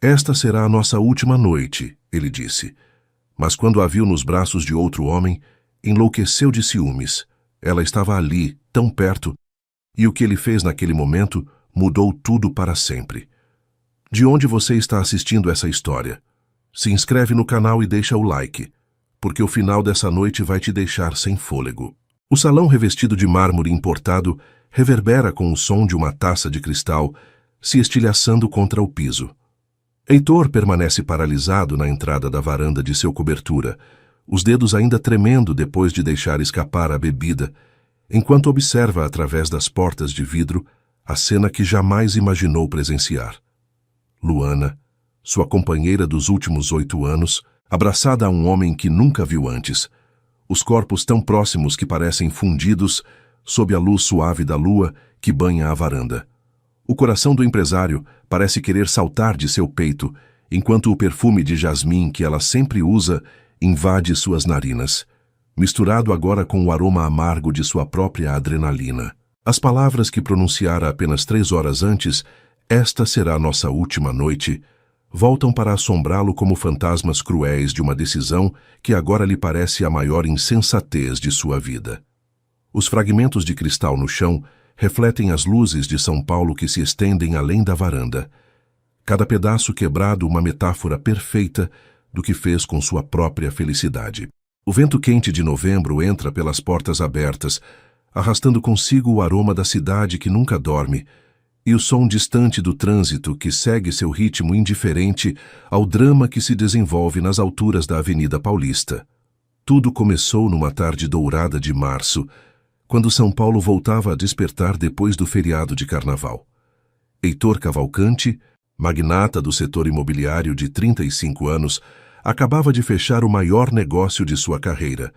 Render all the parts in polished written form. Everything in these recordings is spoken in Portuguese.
Esta será a nossa última noite, ele disse. Mas quando a viu nos braços de outro homem, enlouqueceu de ciúmes. Ela estava ali, tão perto, e o que ele fez naquele momento mudou tudo para sempre. De onde você está assistindo essa história? Se inscreve no canal e deixa o like, porque o final dessa noite vai te deixar sem fôlego. O salão revestido de mármore importado reverbera com o som de uma taça de cristal se estilhaçando contra o piso. Heitor permanece paralisado na entrada da varanda de seu cobertura, os dedos ainda tremendo depois de deixar escapar a bebida, enquanto observa através das portas de vidro a cena que jamais imaginou presenciar. Luana, sua companheira dos últimos 8 anos, abraçada a um homem que nunca viu antes, os corpos tão próximos que parecem fundidos sob a luz suave da lua que banha a varanda. O coração do empresário parece querer saltar de seu peito, enquanto o perfume de jasmim que ela sempre usa invade suas narinas, misturado agora com o aroma amargo de sua própria adrenalina. As palavras que pronunciara apenas 3 horas antes, "Esta será nossa última noite", voltam para assombrá-lo como fantasmas cruéis de uma decisão que agora lhe parece a maior insensatez de sua vida. Os fragmentos de cristal no chão refletem as luzes de São Paulo que se estendem além da varanda. Cada pedaço quebrado uma metáfora perfeita do que fez com sua própria felicidade. O vento quente de novembro entra pelas portas abertas, arrastando consigo o aroma da cidade que nunca dorme, e o som distante do trânsito que segue seu ritmo indiferente ao drama que se desenvolve nas alturas da Avenida Paulista. Tudo começou numa tarde dourada de março, quando São Paulo voltava a despertar depois do feriado de Carnaval. Heitor Cavalcanti, magnata do setor imobiliário de 35 anos, acabava de fechar o maior negócio de sua carreira,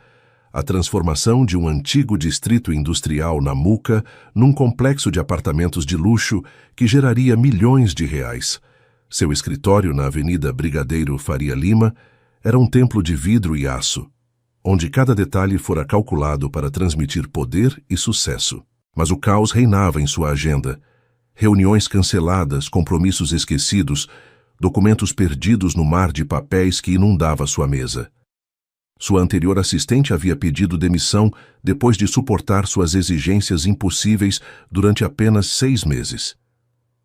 a transformação de um antigo distrito industrial na Muca num complexo de apartamentos de luxo que geraria milhões de reais. Seu escritório na Avenida Brigadeiro Faria Lima era um templo de vidro e aço, onde cada detalhe fora calculado para transmitir poder e sucesso. Mas o caos reinava em sua agenda. Reuniões canceladas, compromissos esquecidos, documentos perdidos no mar de papéis que inundava sua mesa. Sua anterior assistente havia pedido demissão depois de suportar suas exigências impossíveis durante apenas 6 meses.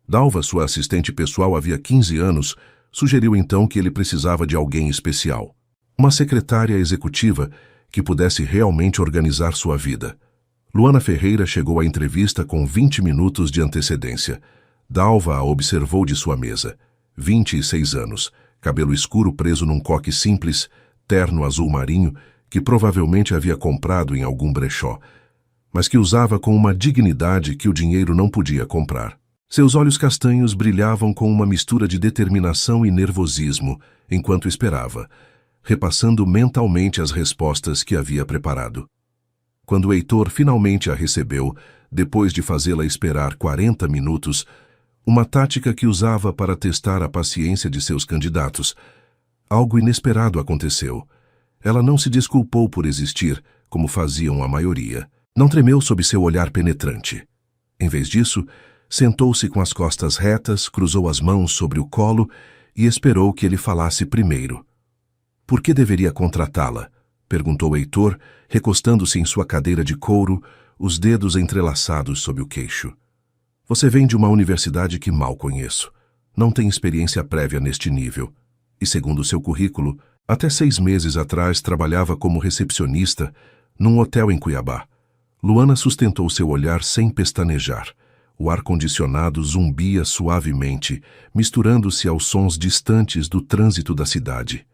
Dalva, sua assistente pessoal havia 15 anos, sugeriu então que ele precisava de alguém especial. Uma secretária executiva que pudesse realmente organizar sua vida. Luana Ferreira chegou à entrevista com 20 minutos de antecedência. Dalva a observou de sua mesa. 26 anos, cabelo escuro preso num coque simples, terno azul marinho, que provavelmente havia comprado em algum brechó, mas que usava com uma dignidade que o dinheiro não podia comprar. Seus olhos castanhos brilhavam com uma mistura de determinação e nervosismo, enquanto esperava, repassando mentalmente as respostas que havia preparado. Quando Heitor finalmente a recebeu, depois de fazê-la esperar 40 minutos, uma tática que usava para testar a paciência de seus candidatos, algo inesperado aconteceu. Ela não se desculpou por existir, como faziam a maioria. Não tremeu sob seu olhar penetrante. Em vez disso, sentou-se com as costas retas, cruzou as mãos sobre o colo e esperou que ele falasse primeiro. "Por que deveria contratá-la?" perguntou Heitor, recostando-se em sua cadeira de couro, os dedos entrelaçados sob o queixo. "Você vem de uma universidade que mal conheço. Não tem experiência prévia neste nível. E, segundo seu currículo, até 6 meses atrás trabalhava como recepcionista num hotel em Cuiabá." Luana sustentou seu olhar sem pestanejar. O ar-condicionado zumbia suavemente, misturando-se aos sons distantes do trânsito da cidade.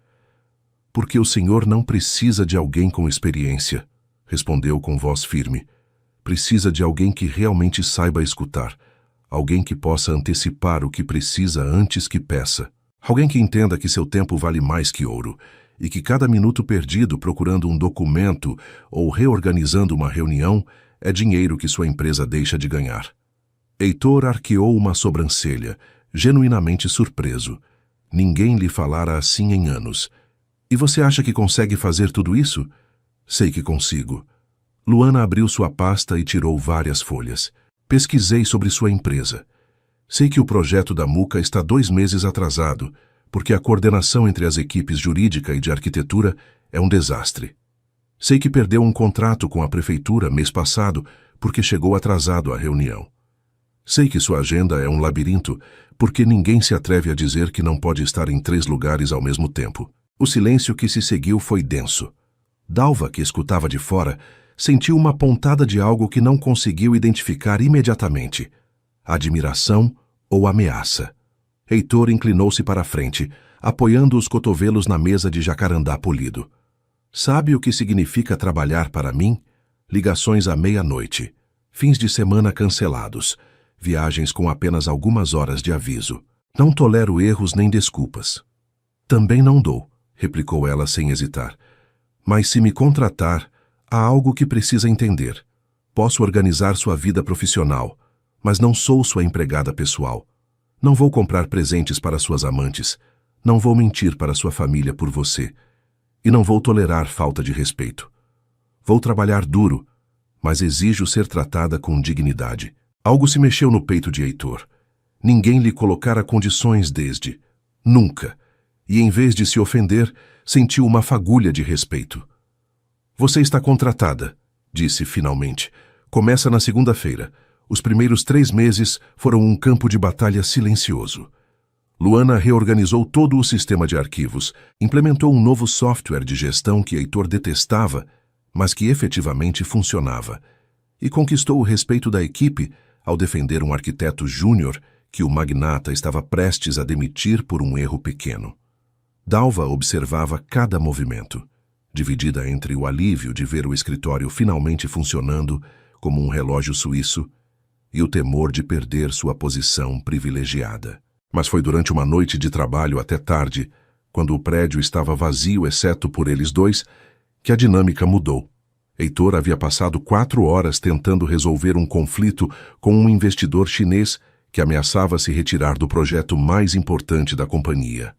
"Porque o senhor não precisa de alguém com experiência", respondeu com voz firme. "Precisa de alguém que realmente saiba escutar, alguém que possa antecipar o que precisa antes que peça, alguém que entenda que seu tempo vale mais que ouro e que cada minuto perdido procurando um documento ou reorganizando uma reunião é dinheiro que sua empresa deixa de ganhar." Heitor arqueou uma sobrancelha, genuinamente surpreso. Ninguém lhe falara assim em anos. "E você acha que consegue fazer tudo isso?" "Sei que consigo." Luana abriu sua pasta e tirou várias folhas. "Pesquisei sobre sua empresa. Sei que o projeto da Muca está 2 meses atrasado, porque a coordenação entre as equipes jurídica e de arquitetura é um desastre. Sei que perdeu um contrato com a prefeitura mês passado porque chegou atrasado à reunião. Sei que sua agenda é um labirinto, porque ninguém se atreve a dizer que não pode estar em 3 lugares ao mesmo tempo. O silêncio que se seguiu foi denso. Dalva, que escutava de fora, sentiu uma pontada de algo que não conseguiu identificar imediatamente. Admiração ou ameaça. Heitor inclinou-se para a frente, apoiando os cotovelos na mesa de jacarandá polido. Sabe o que significa trabalhar para mim? Ligações à meia-noite, fins de semana cancelados, viagens com apenas algumas horas de aviso. Não tolero erros nem desculpas. Também não dou, replicou ela sem hesitar. Mas se me contratar, há algo que precisa entender. Posso organizar sua vida profissional, mas não sou sua empregada pessoal. Não vou comprar presentes para suas amantes. Não vou mentir para sua família por você. E não vou tolerar falta de respeito. Vou trabalhar duro, mas exijo ser tratada com dignidade. Algo se mexeu no peito de Heitor. Ninguém lhe colocara condições desde. Nunca. E em vez de se ofender, sentiu uma fagulha de respeito. Você está contratada, disse finalmente. Começa na segunda-feira. Os primeiros 3 meses foram um campo de batalha silencioso. Luana reorganizou todo o sistema de arquivos, implementou um novo software de gestão que Heitor detestava, mas que efetivamente funcionava, e conquistou o respeito da equipe ao defender um arquiteto júnior que o magnata estava prestes a demitir por um erro pequeno. Dalva observava cada movimento, dividida entre o alívio de ver o escritório finalmente funcionando como um relógio suíço e o temor de perder sua posição privilegiada. Mas foi durante uma noite de trabalho até tarde, quando o prédio estava vazio exceto por eles dois, que a dinâmica mudou. Heitor havia passado 4 horas tentando resolver um conflito com um investidor chinês que ameaçava se retirar do projeto mais importante da companhia.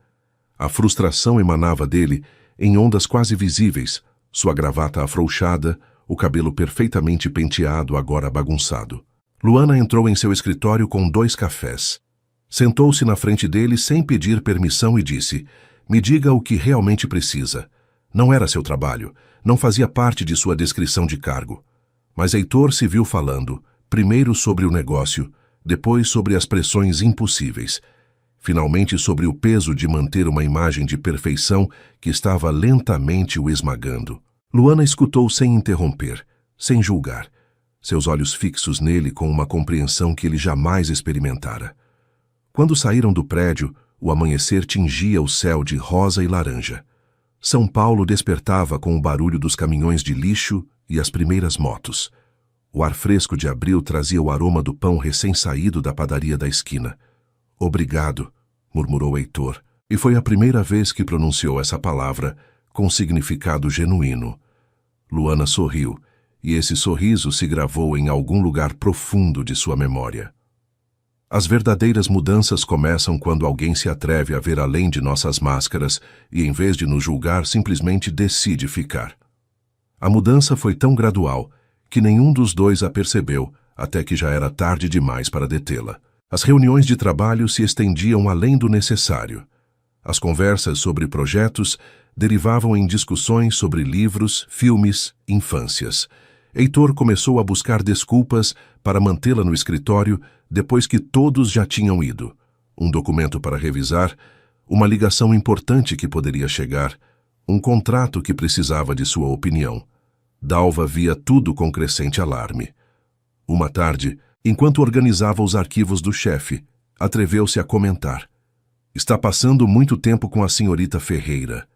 A frustração emanava dele em ondas quase visíveis, sua gravata afrouxada, o cabelo perfeitamente penteado agora bagunçado. Luana entrou em seu escritório com 2 cafés. Sentou-se na frente dele sem pedir permissão e disse: "Me diga o que realmente precisa." Não era seu trabalho, não fazia parte de sua descrição de cargo. Mas Heitor se viu falando, primeiro sobre o negócio, depois sobre as pressões impossíveis, finalmente sobre o peso de manter uma imagem de perfeição que estava lentamente o esmagando. Luana escutou sem interromper, sem julgar, seus olhos fixos nele com uma compreensão que ele jamais experimentara. Quando saíram do prédio, o amanhecer tingia o céu de rosa e laranja. São Paulo despertava com o barulho dos caminhões de lixo e as primeiras motos. O ar fresco de abril trazia o aroma do pão recém-saído da padaria da esquina. "Obrigado", murmurou Heitor, e foi a primeira vez que pronunciou essa palavra com significado genuíno. Luana sorriu, e esse sorriso se gravou em algum lugar profundo de sua memória. As verdadeiras mudanças começam quando alguém se atreve a ver além de nossas máscaras e, em vez de nos julgar, simplesmente decide ficar. A mudança foi tão gradual que nenhum dos dois a percebeu, até que já era tarde demais para detê-la. As reuniões de trabalho se estendiam além do necessário. As conversas sobre projetos derivavam em discussões sobre livros, filmes, infâncias. Heitor começou a buscar desculpas para mantê-la no escritório depois que todos já tinham ido. Um documento para revisar, uma ligação importante que poderia chegar, um contrato que precisava de sua opinião. Dalva via tudo com crescente alarme. Uma tarde, enquanto organizava os arquivos do chefe, atreveu-se a comentar: "Está passando muito tempo com a senhorita Ferreira."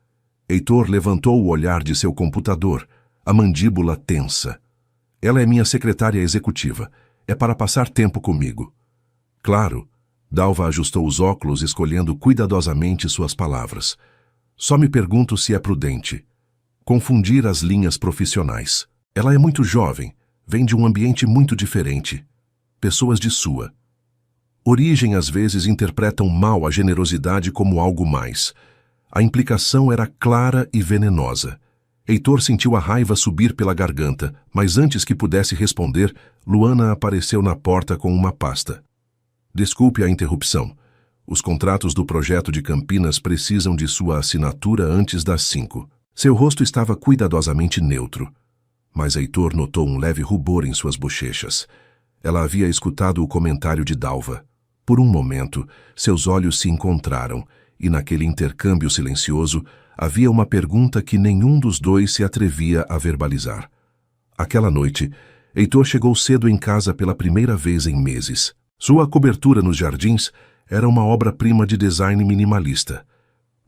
Heitor levantou o olhar de seu computador, a mandíbula tensa. "Ela é minha secretária executiva. É para passar tempo comigo." "Claro." Dalva ajustou os óculos, escolhendo cuidadosamente suas palavras. "Só me pergunto se é prudente confundir as linhas profissionais. Ela é muito jovem, vem de um ambiente muito diferente. Pessoas de sua origem às vezes interpretam mal a generosidade como algo mais. A implicação era clara e venenosa. Heitor sentiu a raiva subir pela garganta, mas antes que pudesse responder, Luana apareceu na porta com uma pasta. Desculpe a interrupção. Os contratos do projeto de Campinas precisam de sua assinatura antes das 5. Seu rosto estava cuidadosamente neutro, mas Heitor notou um leve rubor em suas bochechas. Ela havia escutado o comentário de Dalva. Por um momento, seus olhos se encontraram, e naquele intercâmbio silencioso havia uma pergunta que nenhum dos dois se atrevia a verbalizar. Aquela noite, Heitor chegou cedo em casa pela primeira vez em meses. Sua cobertura nos jardins era uma obra-prima de design minimalista.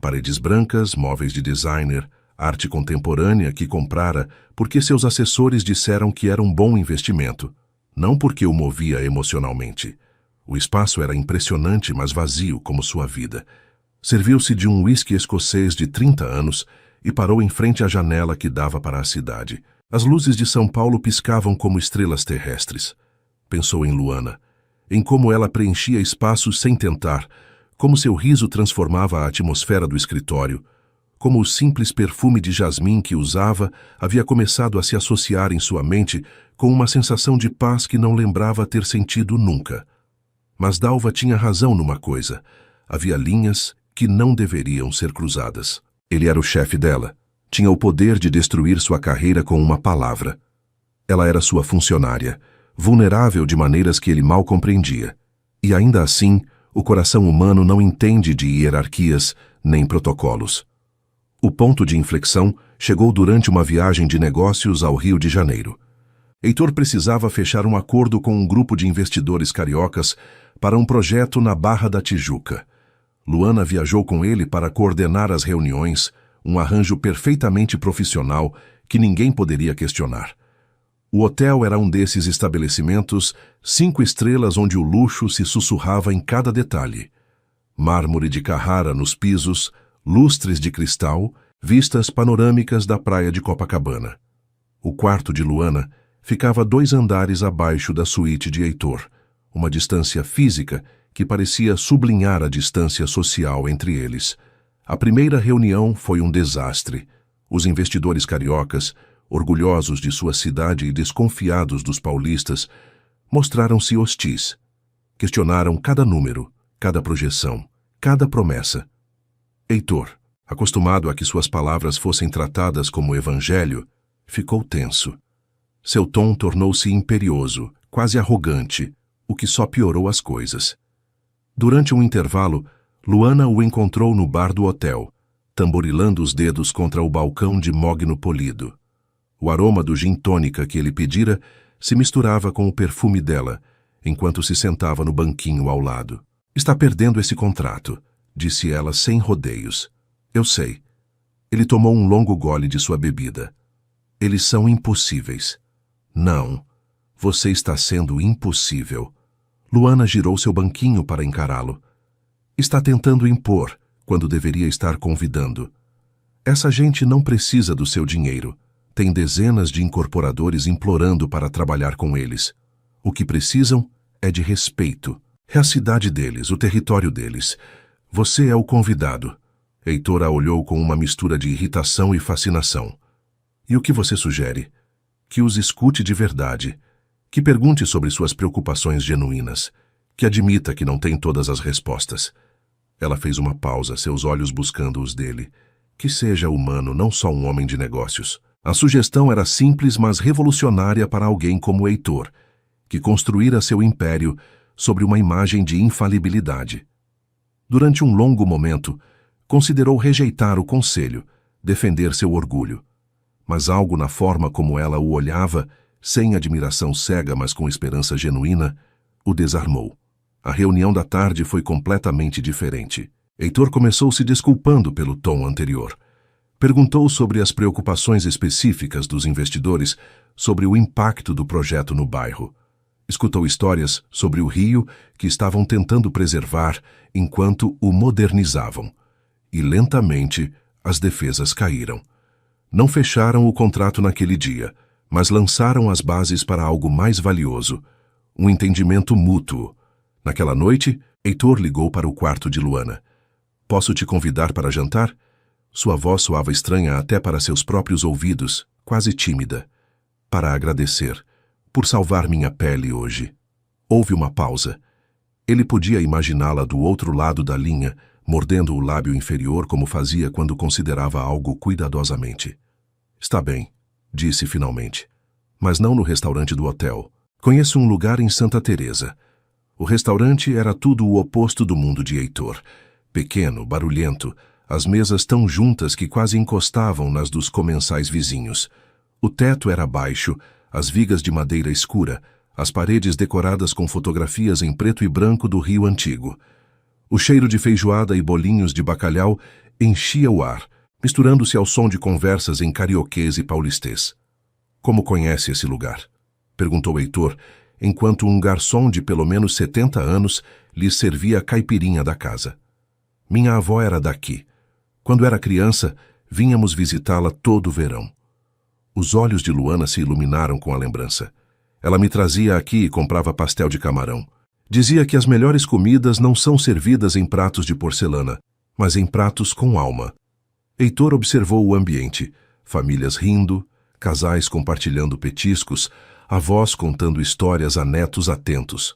Paredes brancas, móveis de designer, arte contemporânea que comprara porque seus assessores disseram que era um bom investimento, não porque o movia emocionalmente. O espaço era impressionante, mas vazio como sua vida. Serviu-se de um uísque escocês de 30 anos e parou em frente à janela que dava para a cidade. As luzes de São Paulo piscavam como estrelas terrestres. Pensou em Luana, em como ela preenchia espaços sem tentar, como seu riso transformava a atmosfera do escritório, como o simples perfume de jasmim que usava havia começado a se associar em sua mente com uma sensação de paz que não lembrava ter sentido nunca. Mas Dalva tinha razão numa coisa: havia linhas que não deveriam ser cruzadas. Ele era o chefe dela, tinha o poder de destruir sua carreira com uma palavra. Ela era sua funcionária, vulnerável de maneiras que ele mal compreendia. E ainda assim, o coração humano não entende de hierarquias nem protocolos. O ponto de inflexão chegou durante uma viagem de negócios ao Rio de Janeiro. Heitor precisava fechar um acordo com um grupo de investidores cariocas para um projeto na Barra da Tijuca. Luana viajou com ele para coordenar as reuniões, um arranjo perfeitamente profissional que ninguém poderia questionar. O hotel era um desses estabelecimentos 5 estrelas onde o luxo se sussurrava em cada detalhe. Mármore de Carrara nos pisos, lustres de cristal, vistas panorâmicas da praia de Copacabana. O quarto de Luana ficava 2 andares abaixo da suíte de Heitor, uma distância física que parecia sublinhar a distância social entre eles. A primeira reunião foi um desastre. Os investidores cariocas, orgulhosos de sua cidade e desconfiados dos paulistas, mostraram-se hostis. Questionaram cada número, cada projeção, cada promessa. Heitor, acostumado a que suas palavras fossem tratadas como evangelho, ficou tenso. Seu tom tornou-se imperioso, quase arrogante, o que só piorou as coisas. Durante um intervalo, Luana o encontrou no bar do hotel, tamborilando os dedos contra o balcão de mogno polido. O aroma do gin tônica que ele pedira se misturava com o perfume dela, enquanto se sentava no banquinho ao lado. "Está perdendo esse contrato", disse ela sem rodeios. "Eu sei." Ele tomou um longo gole de sua bebida. "Eles são impossíveis." "Não, você está sendo impossível." Luana girou seu banquinho para encará-lo. "Está tentando impor, quando deveria estar convidando. Essa gente não precisa do seu dinheiro. Tem dezenas de incorporadores implorando para trabalhar com eles. O que precisam é de respeito. É a cidade deles, o território deles. Você é o convidado." Heitor a olhou com uma mistura de irritação e fascinação. "E o que você sugere?" "Que os escute de verdade. Que pergunte sobre suas preocupações genuínas. Que admita que não tem todas as respostas." Ela fez uma pausa, seus olhos buscando os dele. Que seja humano, não só um homem de negócios. A sugestão era simples, mas revolucionária para alguém como Heitor, que construíra seu império sobre uma imagem de infalibilidade. Durante um longo momento, considerou rejeitar o conselho, defender seu orgulho. Mas algo na forma como ela o olhava, sem admiração cega, mas com esperança genuína, o desarmou. A reunião da tarde foi completamente diferente. Heitor começou se desculpando pelo tom anterior. Perguntou sobre as preocupações específicas dos investidores, sobre o impacto do projeto no bairro. Escutou histórias sobre o Rio que estavam tentando preservar enquanto o modernizavam. E lentamente as defesas caíram. Não fecharam o contrato naquele dia, mas lançaram as bases para algo mais valioso, um entendimento mútuo. Naquela noite, Heitor ligou para o quarto de Luana. "Posso te convidar para jantar?" Sua voz soava estranha até para seus próprios ouvidos, quase tímida. "Para agradecer, por salvar minha pele hoje." Houve uma pausa. Ele podia imaginá-la do outro lado da linha, mordendo o lábio inferior como fazia quando considerava algo cuidadosamente. Está bem, disse finalmente. Mas não no restaurante do hotel. Conheço um lugar em Santa Teresa. O restaurante era tudo o oposto do mundo de Heitor. Pequeno, barulhento, as mesas tão juntas que quase encostavam nas dos comensais vizinhos. O teto era baixo, as vigas de madeira escura, as paredes decoradas com fotografias em preto e branco do Rio Antigo. O cheiro de feijoada e bolinhos de bacalhau enchia o ar, misturando-se ao som de conversas em carioquês e paulistês. Como conhece esse lugar? Perguntou Heitor, enquanto um garçom de pelo menos 70 anos lhe servia a caipirinha da casa. Minha avó era daqui. Quando era criança, vínhamos visitá-la todo o verão. Os olhos de Luana se iluminaram com a lembrança. Ela me trazia aqui e comprava pastel de camarão. Dizia que as melhores comidas não são servidas em pratos de porcelana, mas em pratos com alma. Heitor observou o ambiente, famílias rindo, casais compartilhando petiscos, avós contando histórias a netos atentos.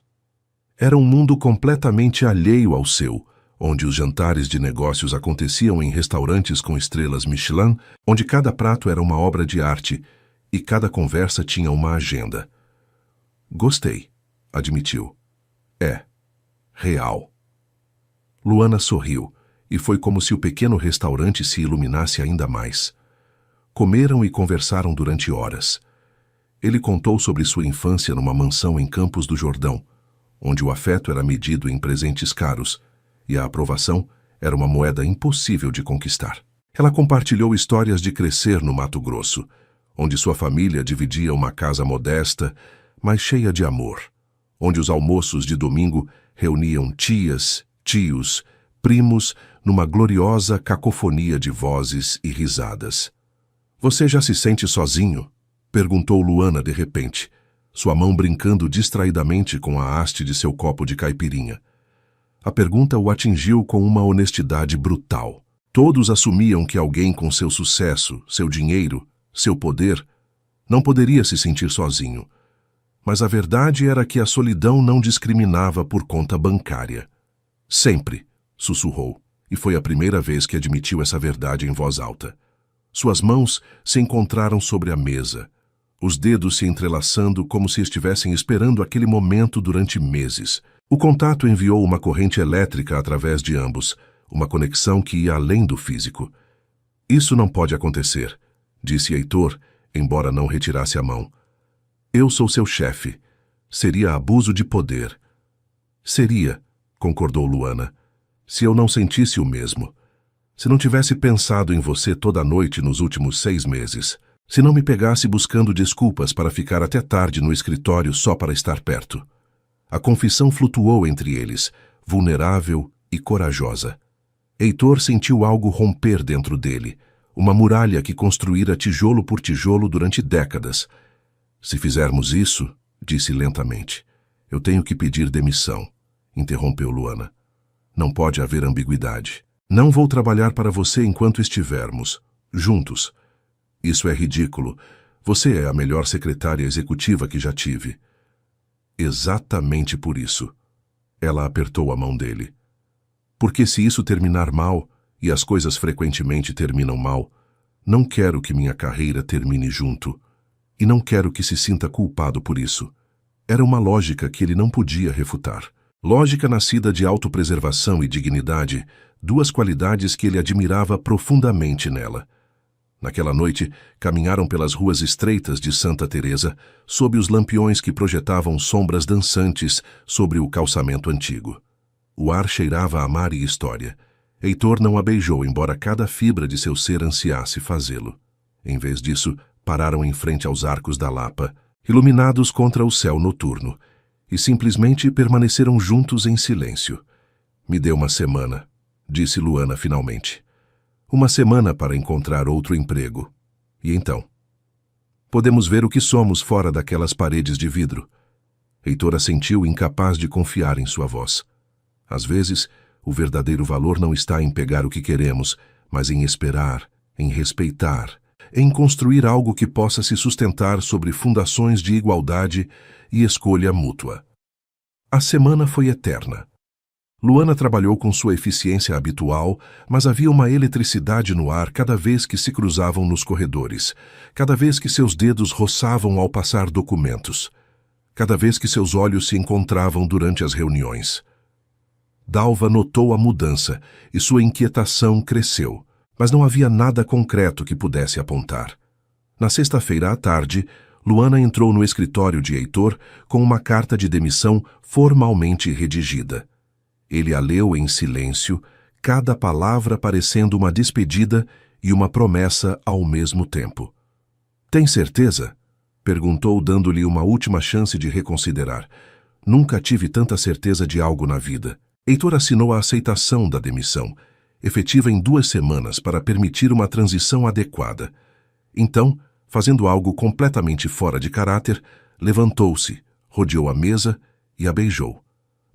Era um mundo completamente alheio ao seu, onde os jantares de negócios aconteciam em restaurantes com estrelas Michelin, onde cada prato era uma obra de arte e cada conversa tinha uma agenda. Gostei, admitiu. É real. Luana sorriu, e foi como se o pequeno restaurante se iluminasse ainda mais. Comeram e conversaram durante horas. Ele contou sobre sua infância numa mansão em Campos do Jordão, onde o afeto era medido em presentes caros, e a aprovação era uma moeda impossível de conquistar. Ela compartilhou histórias de crescer no Mato Grosso, onde sua família dividia uma casa modesta, mas cheia de amor, onde os almoços de domingo reuniam tias, tios, primos, numa gloriosa cacofonia de vozes e risadas. Você já se sente sozinho? Perguntou Luana de repente, sua mão brincando distraidamente com a haste de seu copo de caipirinha. A pergunta o atingiu com uma honestidade brutal. Todos assumiam que alguém com seu sucesso, seu dinheiro, seu poder, não poderia se sentir sozinho. Mas a verdade era que a solidão não discriminava por conta bancária. Sempre, sussurrou, e foi a primeira vez que admitiu essa verdade em voz alta. Suas mãos se encontraram sobre a mesa, os dedos se entrelaçando como se estivessem esperando aquele momento durante meses. O contato enviou uma corrente elétrica através de ambos, uma conexão que ia além do físico. Isso não pode acontecer, disse Heitor, embora não retirasse a mão. Eu sou seu chefe. Seria abuso de poder. Seria, concordou Luana, se eu não sentisse o mesmo. Se não tivesse pensado em você toda a noite nos últimos 6 meses. Se não me pegasse buscando desculpas para ficar até tarde no escritório só para estar perto. A confissão flutuou entre eles, vulnerável e corajosa. Heitor sentiu algo romper dentro dele, uma muralha que construíra tijolo por tijolo durante décadas. Se fizermos isso, disse lentamente, eu tenho que pedir demissão, interrompeu Luana. Não pode haver ambiguidade. Não vou trabalhar para você enquanto estivermos juntos. Isso é ridículo. Você é a melhor secretária executiva que já tive. Exatamente por isso. Ela apertou a mão dele. Porque se isso terminar mal, e as coisas frequentemente terminam mal, não quero que minha carreira termine junto. E não quero que se sinta culpado por isso. Era uma lógica que ele não podia refutar. Lógica nascida de autopreservação e dignidade, duas qualidades que ele admirava profundamente nela. Naquela noite, caminharam pelas ruas estreitas de Santa Teresa, sob os lampiões que projetavam sombras dançantes sobre o calçamento antigo. O ar cheirava a mar e história. Heitor não a beijou, embora cada fibra de seu ser ansiasse fazê-lo. Em vez disso, pararam em frente aos arcos da Lapa, iluminados contra o céu noturno, e simplesmente permaneceram juntos em silêncio. Me dê uma semana, disse Luana finalmente. Uma semana para encontrar outro emprego. E então? Podemos ver o que somos fora daquelas paredes de vidro. Heitor assentiu, incapaz de confiar em sua voz. Às vezes, o verdadeiro valor não está em pegar o que queremos, mas em esperar, em respeitar, em construir algo que possa se sustentar sobre fundações de igualdade e escolha mútua. A semana foi eterna. Luana trabalhou com sua eficiência habitual, mas havia uma eletricidade no ar cada vez que se cruzavam nos corredores, cada vez que seus dedos roçavam ao passar documentos, cada vez que seus olhos se encontravam durante as reuniões. Dalva notou a mudança e sua inquietação cresceu, mas não havia nada concreto que pudesse apontar. Na sexta-feira à tarde, Luana entrou no escritório de Heitor com uma carta de demissão formalmente redigida. Ele a leu em silêncio, cada palavra parecendo uma despedida e uma promessa ao mesmo tempo. "Tem certeza?" perguntou, dando-lhe uma última chance de reconsiderar. "Nunca tive tanta certeza de algo na vida." Heitor assinou a aceitação da demissão, efetiva em 2 semanas para permitir uma transição adequada. Então, fazendo algo completamente fora de caráter, levantou-se, rodeou a mesa e a beijou.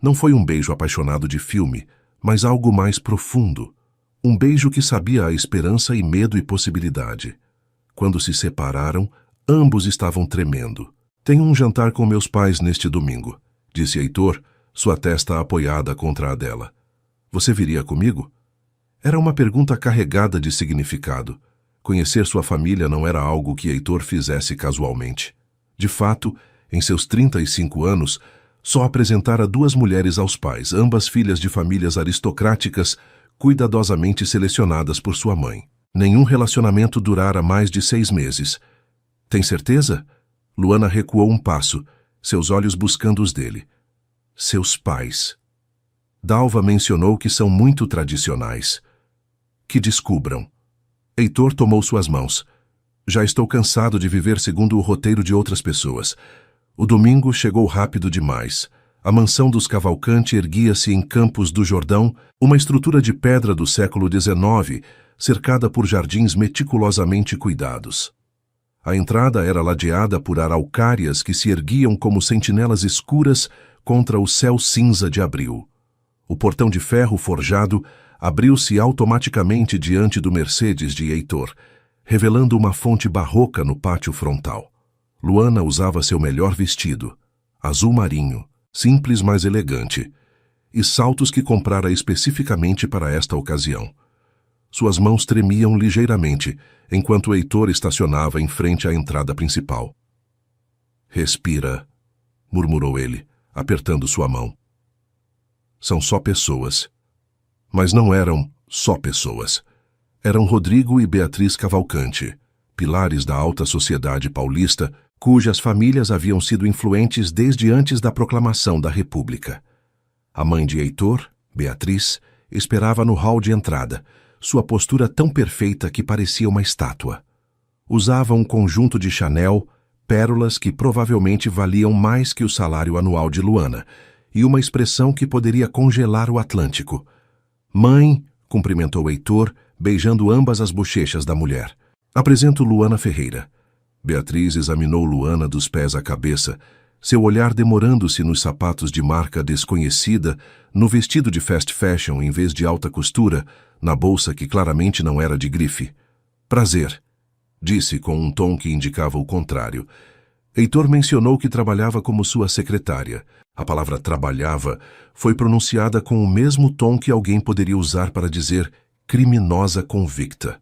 Não foi um beijo apaixonado de filme, mas algo mais profundo. Um beijo que sabia a esperança e medo e possibilidade. Quando se separaram, ambos estavam tremendo. "Tenho um jantar com meus pais neste domingo", disse Heitor, sua testa apoiada contra a dela. "Você viria comigo?" Era uma pergunta carregada de significado. Conhecer sua família não era algo que Heitor fizesse casualmente. De fato, em seus 35 anos, só apresentara 2 mulheres aos pais, ambas filhas de famílias aristocráticas, cuidadosamente selecionadas por sua mãe. Nenhum relacionamento durara mais de 6 meses. "Tem certeza?" Luana recuou um passo, seus olhos buscando os dele. "Seus pais." Dalva mencionou que são muito tradicionais. "Que descubram." Heitor tomou suas mãos. "Já estou cansado de viver segundo o roteiro de outras pessoas." O domingo chegou rápido demais. A mansão dos Cavalcanti erguia-se em Campos do Jordão, uma estrutura de pedra do século XIX, cercada por jardins meticulosamente cuidados. A entrada era ladeada por araucárias que se erguiam como sentinelas escuras contra o céu cinza de abril. O portão de ferro forjado abriu-se automaticamente diante do Mercedes de Heitor, revelando uma fonte barroca no pátio frontal. Luana usava seu melhor vestido, azul marinho, simples mas elegante, e saltos que comprara especificamente para esta ocasião. Suas mãos tremiam ligeiramente, enquanto Heitor estacionava em frente à entrada principal. "Respira", murmurou ele, apertando sua mão. "São só pessoas." Mas não eram só pessoas. Eram Rodrigo e Beatriz Cavalcanti, pilares da alta sociedade paulista, cujas famílias haviam sido influentes desde antes da proclamação da República. A mãe de Heitor, Beatriz, esperava no hall de entrada, sua postura tão perfeita que parecia uma estátua. Usava um conjunto de Chanel, pérolas que provavelmente valiam mais que o salário anual de Luana, e uma expressão que poderia congelar o Atlântico. "Mãe", cumprimentou Heitor, beijando ambas as bochechas da mulher. "Apresento Luana Ferreira." Beatriz examinou Luana dos pés à cabeça, seu olhar demorando-se nos sapatos de marca desconhecida, no vestido de fast fashion em vez de alta costura, na bolsa que claramente não era de grife. "Prazer", disse com um tom que indicava o contrário. Heitor mencionou que trabalhava como sua secretária. A palavra "trabalhava" foi pronunciada com o mesmo tom que alguém poderia usar para dizer "criminosa convicta."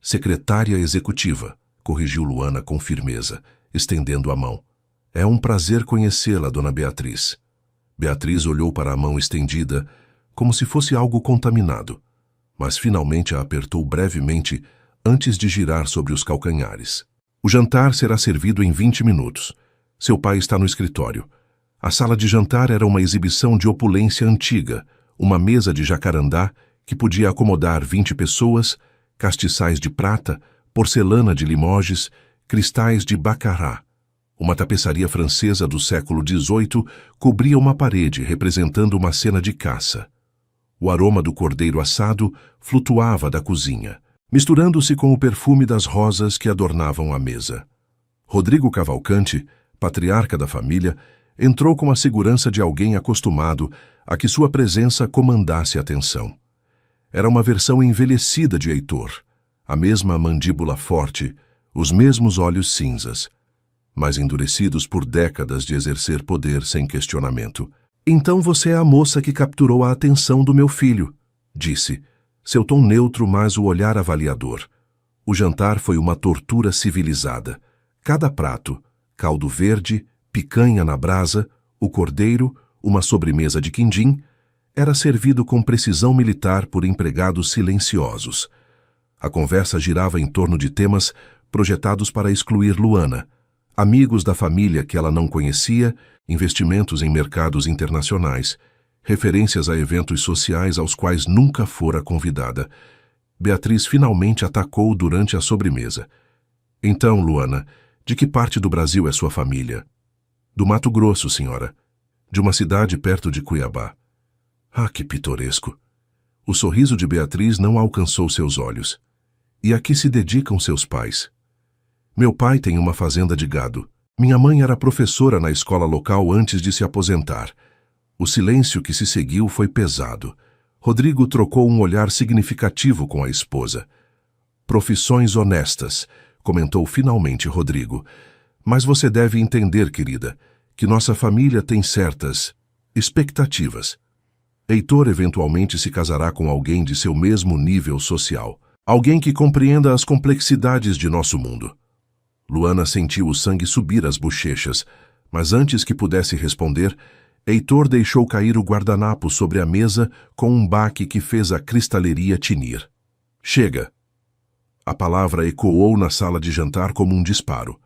"Secretária executiva", corrigiu Luana com firmeza, estendendo a mão. "É um prazer conhecê-la, dona Beatriz." Beatriz olhou para a mão estendida, como se fosse algo contaminado, mas finalmente a apertou brevemente antes de girar sobre os calcanhares. "O jantar será servido em 20 minutos. Seu pai está no escritório." A sala de jantar era uma exibição de opulência antiga, uma mesa de jacarandá que podia acomodar 20 pessoas, castiçais de prata, porcelana de Limoges, cristais de Baccarat. Uma tapeçaria francesa do século XVIII cobria uma parede representando uma cena de caça. O aroma do cordeiro assado flutuava da cozinha, misturando-se com o perfume das rosas que adornavam a mesa. Rodrigo Cavalcanti, patriarca da família, entrou com a segurança de alguém acostumado a que sua presença comandasse a atenção. Era uma versão envelhecida de Heitor, a mesma mandíbula forte, os mesmos olhos cinzas. mas endurecidos por décadas de exercer poder sem questionamento. Então você é a moça que capturou a atenção do meu filho, disse, seu tom neutro, mas o olhar avaliador. O jantar foi uma tortura civilizada. Cada prato, caldo verde, picanha na brasa, o cordeiro, uma sobremesa de quindim, era servido com precisão militar por empregados silenciosos. A conversa girava em torno de temas projetados para excluir Luana, amigos da família que ela não conhecia, investimentos em mercados internacionais, referências a eventos sociais aos quais nunca fora convidada. Beatriz finalmente atacou durante a sobremesa. Então, Luana, de que parte do Brasil é sua família? Do Mato Grosso, senhora. De uma cidade perto de Cuiabá. Ah, que pitoresco! O sorriso de Beatriz não alcançou seus olhos. E a que se dedicam seus pais? Meu pai tem uma fazenda de gado. Minha mãe era professora na escola local antes de se aposentar. O silêncio que se seguiu foi pesado. Rodrigo trocou um olhar significativo com a esposa. Profissões honestas, comentou finalmente Rodrigo. Mas você deve entender, querida, que nossa família tem certas expectativas. Heitor eventualmente se casará com alguém de seu mesmo nível social. Alguém que compreenda as complexidades de nosso mundo. Luana sentiu o sangue subir às bochechas, mas antes que pudesse responder, Heitor deixou cair o guardanapo sobre a mesa com um baque que fez a cristaleria tinir. Chega! A palavra ecoou na sala de jantar como um disparo.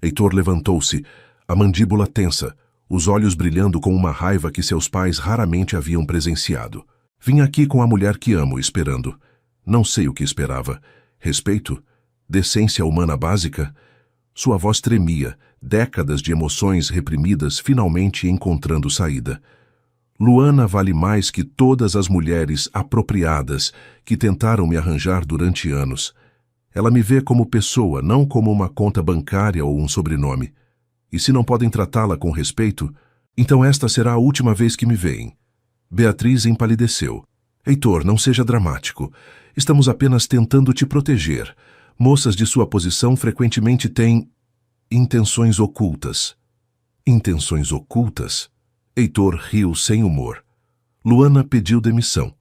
Heitor levantou-se, a mandíbula tensa, os olhos brilhando com uma raiva que seus pais raramente haviam presenciado. Vim aqui com a mulher que amo, esperando. Não sei o que esperava. Respeito? Decência humana básica? Sua voz tremia, décadas de emoções reprimidas finalmente encontrando saída. Luana vale mais que todas as mulheres apropriadas que tentaram me arranjar durante anos. Ela me vê como pessoa, não como uma conta bancária ou um sobrenome. E se não podem tratá-la com respeito, então esta será a última vez que me veem. Beatriz empalideceu. Heitor, não seja dramático. Estamos apenas tentando te proteger. Moças de sua posição frequentemente têm intenções ocultas. Intenções ocultas? Heitor riu sem humor. Luana pediu demissão.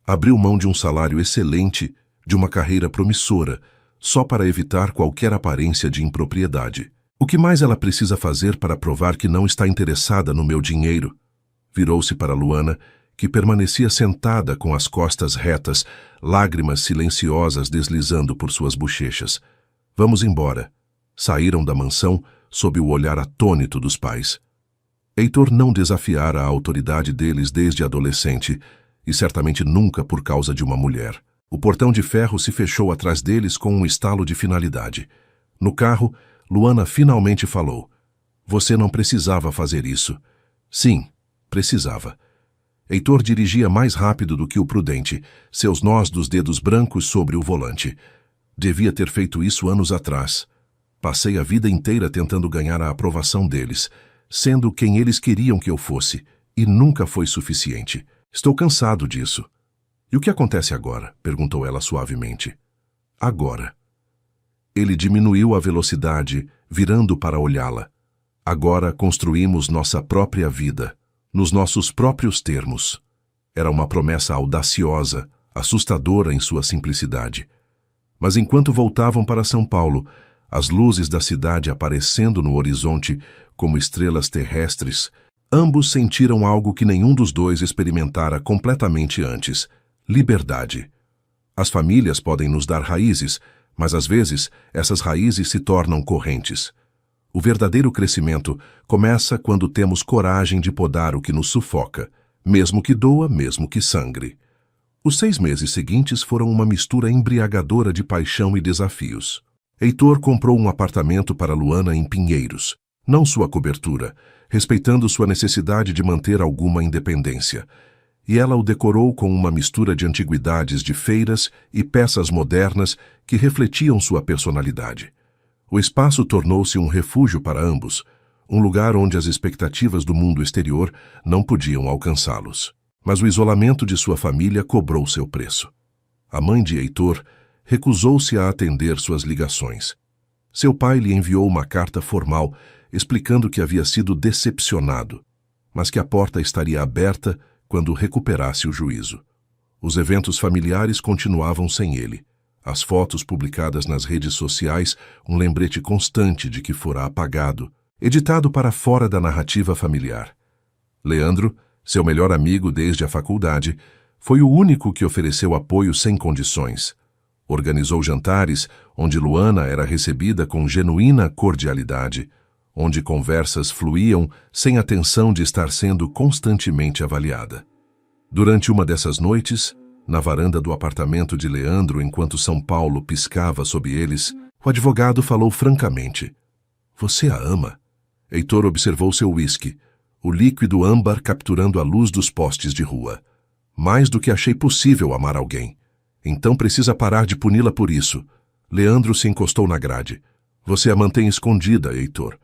Abriu mão de um salário excelente, de uma carreira promissora, só para evitar qualquer aparência de impropriedade. O que mais ela precisa fazer para provar que não está interessada no meu dinheiro? Virou-se para Luana, que permanecia sentada com as costas retas, lágrimas silenciosas deslizando por suas bochechas. Vamos embora. Saíram da mansão sob o olhar atônito dos pais. Heitor não desafiara a autoridade deles desde adolescente, e certamente nunca por causa de uma mulher. O portão de ferro se fechou atrás deles com um estalo de finalidade. No carro, Luana finalmente falou. Você não precisava fazer isso. Sim, precisava. Heitor dirigia mais rápido do que o prudente, seus nós dos dedos brancos sobre o volante. Devia ter feito isso anos atrás. Passei a vida inteira tentando ganhar a aprovação deles, sendo quem eles queriam que eu fosse, e nunca foi suficiente. Estou cansado disso. E o que acontece agora? Perguntou ela suavemente. Agora. Ele diminuiu a velocidade, virando para olhá-la. Agora construímos nossa própria vida, nos nossos próprios termos. Era uma promessa audaciosa, assustadora em sua simplicidade. Mas enquanto voltavam para São Paulo, as luzes da cidade aparecendo no horizonte como estrelas terrestres, ambos sentiram algo que nenhum dos dois experimentara completamente antes: liberdade. As famílias podem nos dar raízes, mas às vezes essas raízes se tornam correntes. O verdadeiro crescimento começa quando temos coragem de podar o que nos sufoca, mesmo que doa, mesmo que sangre. Os 6 meses seguintes foram uma mistura embriagadora de paixão e desafios. Heitor comprou um apartamento para Luana em Pinheiros, não sua cobertura, respeitando sua necessidade de manter alguma independência. E ela o decorou com uma mistura de antiguidades de feiras e peças modernas que refletiam sua personalidade. O espaço tornou-se um refúgio para ambos, um lugar onde as expectativas do mundo exterior não podiam alcançá-los. Mas o isolamento de sua família cobrou seu preço. A mãe de Heitor recusou-se a atender suas ligações. Seu pai lhe enviou uma carta formal explicando que havia sido decepcionado, mas que a porta estaria aberta quando recuperasse o juízo. Os eventos familiares continuavam sem ele. As fotos publicadas nas redes sociais, um lembrete constante de que fora apagado, editado para fora da narrativa familiar. Leandro, seu melhor amigo desde a faculdade, foi o único que ofereceu apoio sem condições. Organizou jantares onde Luana era recebida com genuína cordialidade, onde conversas fluíam sem a tensão de estar sendo constantemente avaliada. Durante uma dessas noites, na varanda do apartamento de Leandro, enquanto São Paulo piscava sob eles, o advogado falou francamente. Você a ama? Heitor observou seu uísque, o líquido âmbar capturando a luz dos postes de rua. Mais do que achei possível amar alguém. Então precisa parar de puni-la por isso. Leandro se encostou na grade. Você a mantém escondida, Heitor.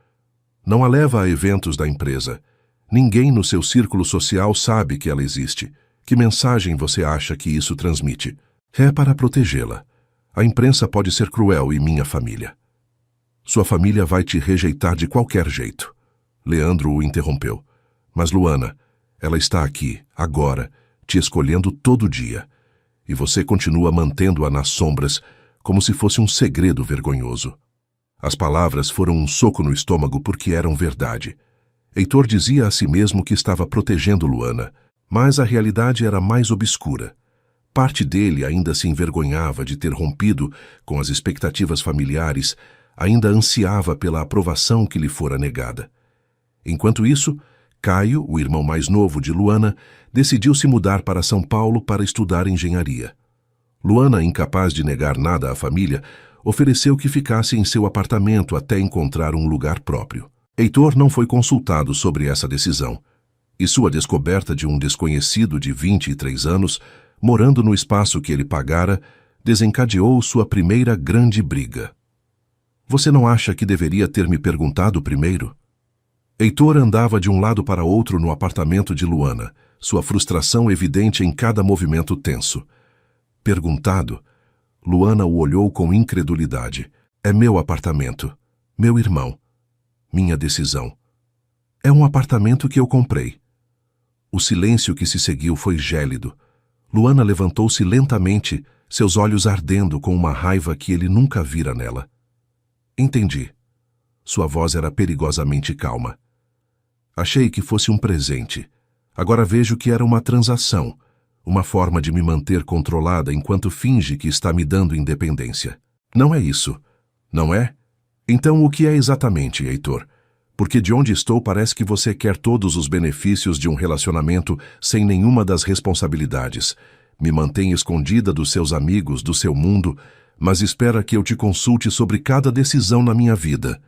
Não a leva a eventos da empresa. Ninguém no seu círculo social sabe que ela existe. Que mensagem você acha que isso transmite? É para protegê-la. A imprensa pode ser cruel e minha família. Sua família vai te rejeitar de qualquer jeito. Leandro o interrompeu. Mas Luana, ela está aqui, agora, te escolhendo todo dia. E você continua mantendo-a nas sombras, como se fosse um segredo vergonhoso. As palavras foram um soco no estômago porque eram verdade. Heitor dizia a si mesmo que estava protegendo Luana, mas a realidade era mais obscura. Parte dele ainda se envergonhava de ter rompido com as expectativas familiares, ainda ansiava pela aprovação que lhe fora negada. Enquanto isso, Caio, o irmão mais novo de Luana, decidiu se mudar para São Paulo para estudar engenharia. Luana, incapaz de negar nada à família, ofereceu que ficasse em seu apartamento até encontrar um lugar próprio. Heitor não foi consultado sobre essa decisão, e sua descoberta de um desconhecido de 23 anos, morando no espaço que ele pagara, desencadeou sua primeira grande briga. Você não acha que deveria ter me perguntado primeiro? Heitor andava de um lado para outro no apartamento de Luana, sua frustração evidente em cada movimento tenso. Perguntado, Luana o olhou com incredulidade. É meu apartamento, meu irmão, minha decisão. É um apartamento que eu comprei. O silêncio que se seguiu foi gélido. Luana levantou-se lentamente, seus olhos ardendo com uma raiva que ele nunca vira nela. Entendi. Sua voz era perigosamente calma. Achei que fosse um presente. Agora vejo que era uma transação, uma forma de me manter controlada enquanto finge que está me dando independência. Não é isso, não é? Então o que é exatamente, Heitor? Porque de onde estou parece que você quer todos os benefícios de um relacionamento sem nenhuma das responsabilidades. Me mantém escondida dos seus amigos, do seu mundo, mas espera que eu te consulte sobre cada decisão na minha vida.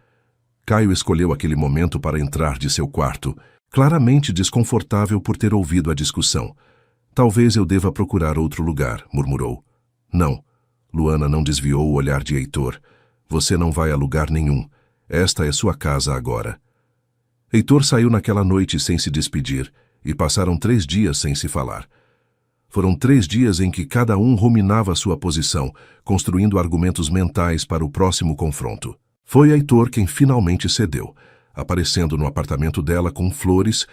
Caio escolheu aquele momento para entrar de seu quarto, claramente desconfortável por ter ouvido a discussão. Talvez eu deva procurar outro lugar, murmurou. Não. Luana não desviou o olhar de Heitor. Você não vai a lugar nenhum. Esta é sua casa agora. Heitor saiu naquela noite sem se despedir, e passaram 3 dias sem se falar. Foram 3 dias em que cada um ruminava sua posição, construindo argumentos mentais para o próximo confronto. Foi Heitor quem finalmente cedeu, aparecendo no apartamento dela com flores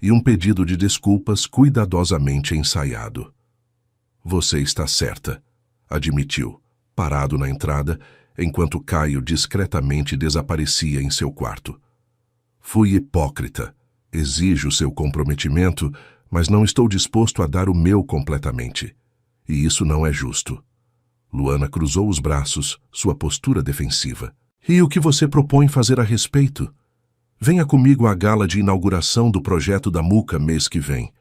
e um pedido de desculpas cuidadosamente ensaiado. Você está certa, admitiu, parado na entrada, enquanto Caio discretamente desaparecia em seu quarto. Fui hipócrita. Exijo seu comprometimento, mas não estou disposto a dar o meu completamente. E isso não é justo. Luana cruzou os braços, sua postura defensiva. E o que você propõe fazer a respeito? Venha comigo à gala de inauguração do projeto da Muca mês que vem,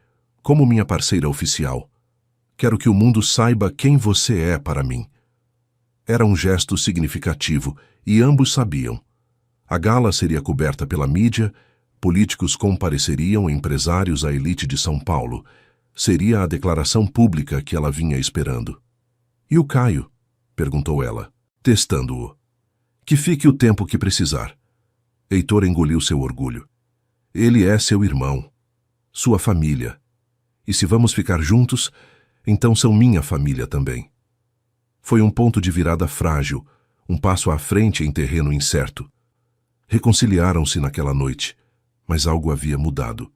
como minha parceira oficial. Quero que o mundo saiba quem você é para mim. Era um gesto significativo, e ambos sabiam. A gala seria coberta pela mídia, políticos compareceriam, empresários, a elite de São Paulo. Seria a declaração pública que ela vinha esperando. E o Caio? Perguntou ela, testando-o. Que fique o tempo que precisar. Heitor engoliu seu orgulho. Ele é seu irmão, sua família. E se vamos ficar juntos, então são minha família também. Foi um ponto de virada frágil, um passo à frente em terreno incerto. Reconciliaram-se naquela noite, mas algo havia mudado.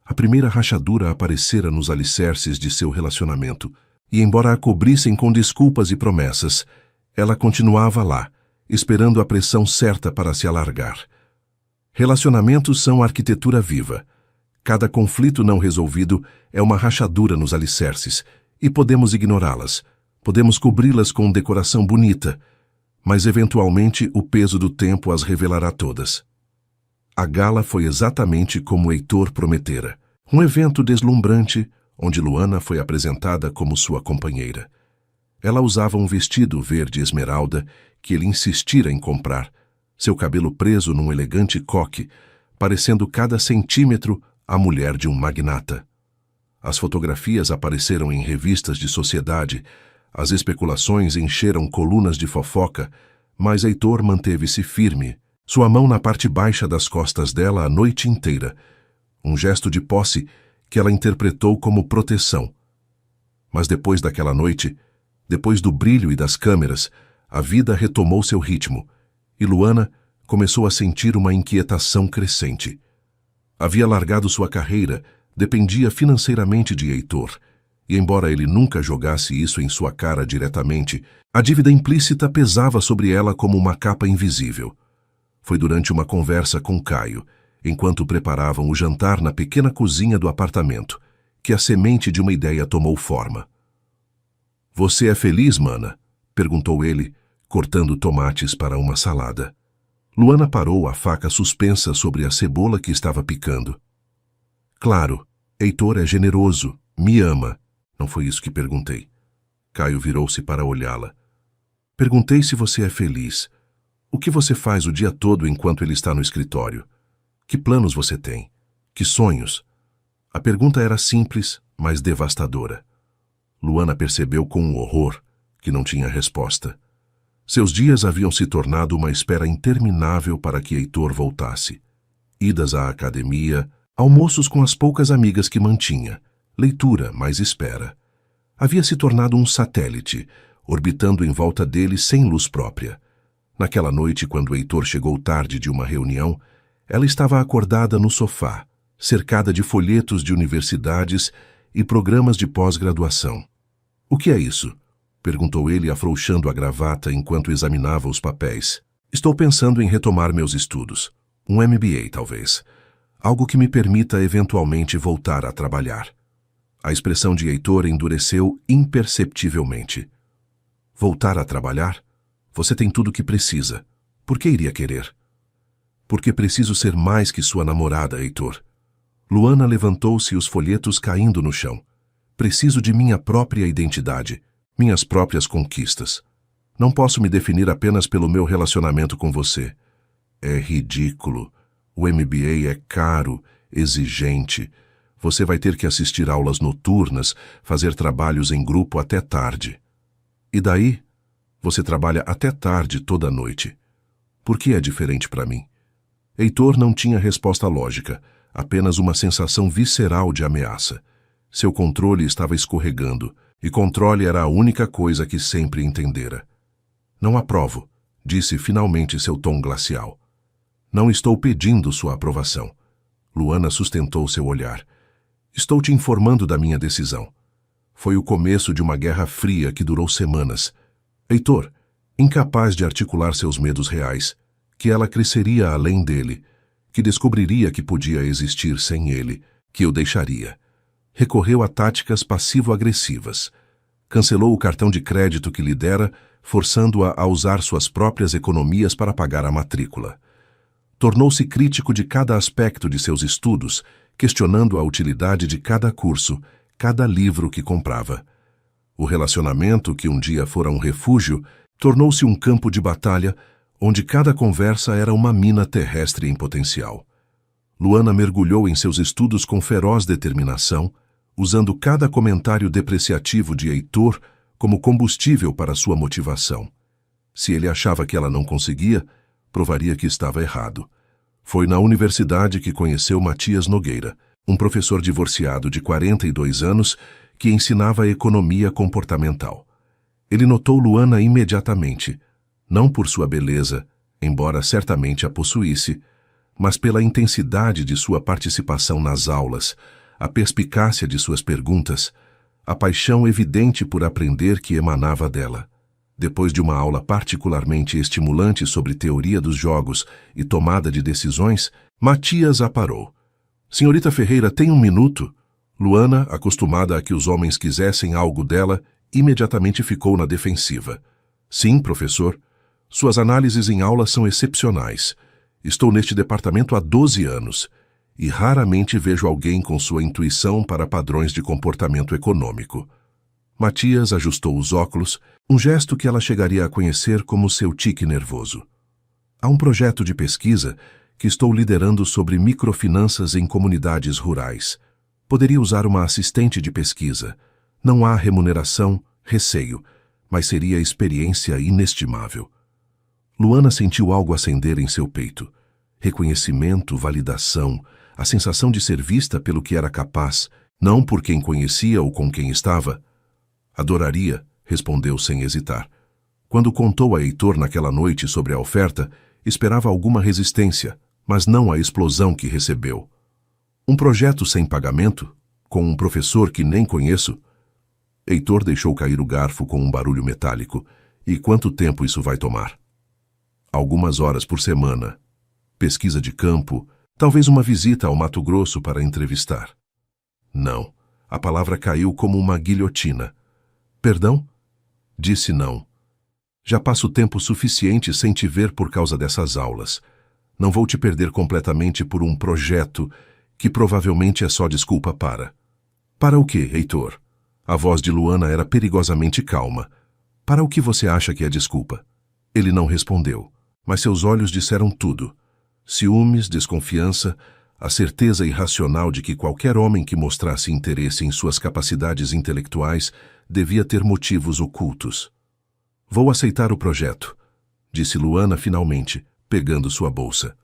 A primeira rachadura aparecera nos alicerces de seu relacionamento, e embora a cobrissem com desculpas e promessas, ela continuava lá, esperando a pressão certa para se alargar. Relacionamentos são arquitetura viva. Cada conflito não resolvido é uma rachadura nos alicerces, e podemos ignorá-las, podemos cobri-las com decoração bonita, mas eventualmente o peso do tempo as revelará todas. A gala foi exatamente como Heitor prometera, um evento deslumbrante, onde Luana foi apresentada como sua companheira. Ela usava um vestido verde esmeralda que ele insistira em comprar, seu cabelo preso num elegante coque, parecendo cada centímetro a mulher de um magnata. As fotografias apareceram em revistas de sociedade, as especulações encheram colunas de fofoca, mas Heitor manteve-se firme, sua mão na parte baixa das costas dela a noite inteira, um gesto de posse que ela interpretou como proteção. Mas depois daquela noite, depois do brilho e das câmeras, a vida retomou seu ritmo, e Luana começou a sentir uma inquietação crescente. Havia largado sua carreira, dependia financeiramente de Heitor, e embora ele nunca jogasse isso em sua cara diretamente, a dívida implícita pesava sobre ela como uma capa invisível. Foi durante uma conversa com Caio, enquanto preparavam o jantar na pequena cozinha do apartamento, que a semente de uma ideia tomou forma. "Você é feliz, mana?" perguntou ele, cortando tomates para uma salada. Luana parou a faca suspensa sobre a cebola que estava picando. "Claro, Heitor é generoso, me ama." Não foi isso que perguntei. Caio virou-se para olhá-la. "Perguntei se você é feliz. O que você faz o dia todo enquanto ele está no escritório? Que planos você tem? Que sonhos?" A pergunta era simples, mas devastadora. Luana percebeu com horror que não tinha resposta. Seus dias haviam se tornado uma espera interminável para que Heitor voltasse. Idas à academia, almoços com as poucas amigas que mantinha, leitura, mais espera. Havia se tornado um satélite, orbitando em volta dele sem luz própria. Naquela noite, quando Heitor chegou tarde de uma reunião, ela estava acordada no sofá, cercada de folhetos de universidades e programas de pós-graduação. "O que é isso?" perguntou ele, afrouxando a gravata enquanto examinava os papéis. "Estou pensando em retomar meus estudos. Um MBA, talvez. Algo que me permita eventualmente voltar a trabalhar." A expressão de Heitor endureceu imperceptivelmente. "Voltar a trabalhar? Você tem tudo o que precisa. Por que iria querer?" "Porque preciso ser mais que sua namorada, Heitor." Luana levantou-se, os folhetos caindo no chão. "Preciso de minha própria identidade, minhas próprias conquistas. Não posso me definir apenas pelo meu relacionamento com você. É ridículo. O MBA é caro, exigente. Você vai ter que assistir aulas noturnas, fazer trabalhos em grupo até tarde. E daí? Você trabalha até tarde toda noite. Por que é diferente para mim?" Heitor não tinha resposta lógica, apenas uma sensação visceral de ameaça. Seu controle estava escorregando, e controle era a única coisa que sempre entendera. "Não aprovo", disse finalmente seu tom glacial. "Não estou pedindo sua aprovação." Luana sustentou seu olhar. "Estou te informando da minha decisão. Foi o começo de uma guerra fria que durou semanas. Heitor, incapaz de articular seus medos reais, que ela cresceria além dele, que descobriria que podia existir sem ele, que o deixaria. Recorreu a táticas passivo-agressivas. Cancelou o cartão de crédito que lhe dera, forçando-a a usar suas próprias economias para pagar a matrícula. Tornou-se crítico de cada aspecto de seus estudos, questionando a utilidade de cada curso, cada livro que comprava. O relacionamento, que um dia fora um refúgio, tornou-se um campo de batalha, onde cada conversa era uma mina terrestre em potencial. Luana mergulhou em seus estudos com feroz determinação, usando cada comentário depreciativo de Heitor como combustível para sua motivação. Se ele achava que ela não conseguia, provaria que estava errado. Foi na universidade que conheceu Matias Nogueira, um professor divorciado de 42 anos que ensinava economia comportamental. Ele notou Luana imediatamente. não por sua beleza, embora certamente a possuísse, mas pela intensidade de sua participação nas aulas, a perspicácia de suas perguntas, a paixão evidente por aprender que emanava dela. Depois de uma aula particularmente estimulante sobre teoria dos jogos e tomada de decisões, Matias a parou. Senhorita Ferreira, tem um minuto? Luana, acostumada a que os homens quisessem algo dela, imediatamente ficou na defensiva. Sim, professor. Suas análises em aula são excepcionais. Estou neste departamento há 12 anos e raramente vejo alguém com sua intuição para padrões de comportamento econômico. Matias ajustou os óculos, um gesto que ela chegaria a conhecer como seu tique nervoso. Há um projeto de pesquisa que estou liderando sobre microfinanças em comunidades rurais. Poderia usar uma assistente de pesquisa. Não há remuneração, receio, mas seria experiência inestimável. Luana sentiu algo acender em seu peito. Reconhecimento, validação, a sensação de ser vista pelo que era capaz, não por quem conhecia ou com quem estava. Adoraria, respondeu sem hesitar. Quando contou a Heitor naquela noite sobre a oferta, esperava alguma resistência, mas não a explosão que recebeu. Um projeto sem pagamento? Com um professor que nem conheço? Heitor deixou cair o garfo com um barulho metálico. E quanto tempo isso vai tomar? Algumas horas por semana. Pesquisa de campo, talvez uma visita ao Mato Grosso para entrevistar. Não. A palavra caiu como uma guilhotina. Perdão? Disse não. Já passo tempo suficiente sem te ver por causa dessas aulas. Não vou te perder completamente por um projeto que provavelmente é só desculpa para. Para o quê, Heitor? A voz de Luana era perigosamente calma. Para o que você acha que é desculpa? Ele não respondeu, mas seus olhos disseram tudo. Ciúmes, desconfiança, a certeza irracional de que qualquer homem que mostrasse interesse em suas capacidades intelectuais devia ter motivos ocultos. Vou aceitar o projeto, disse Luana finalmente, pegando sua bolsa.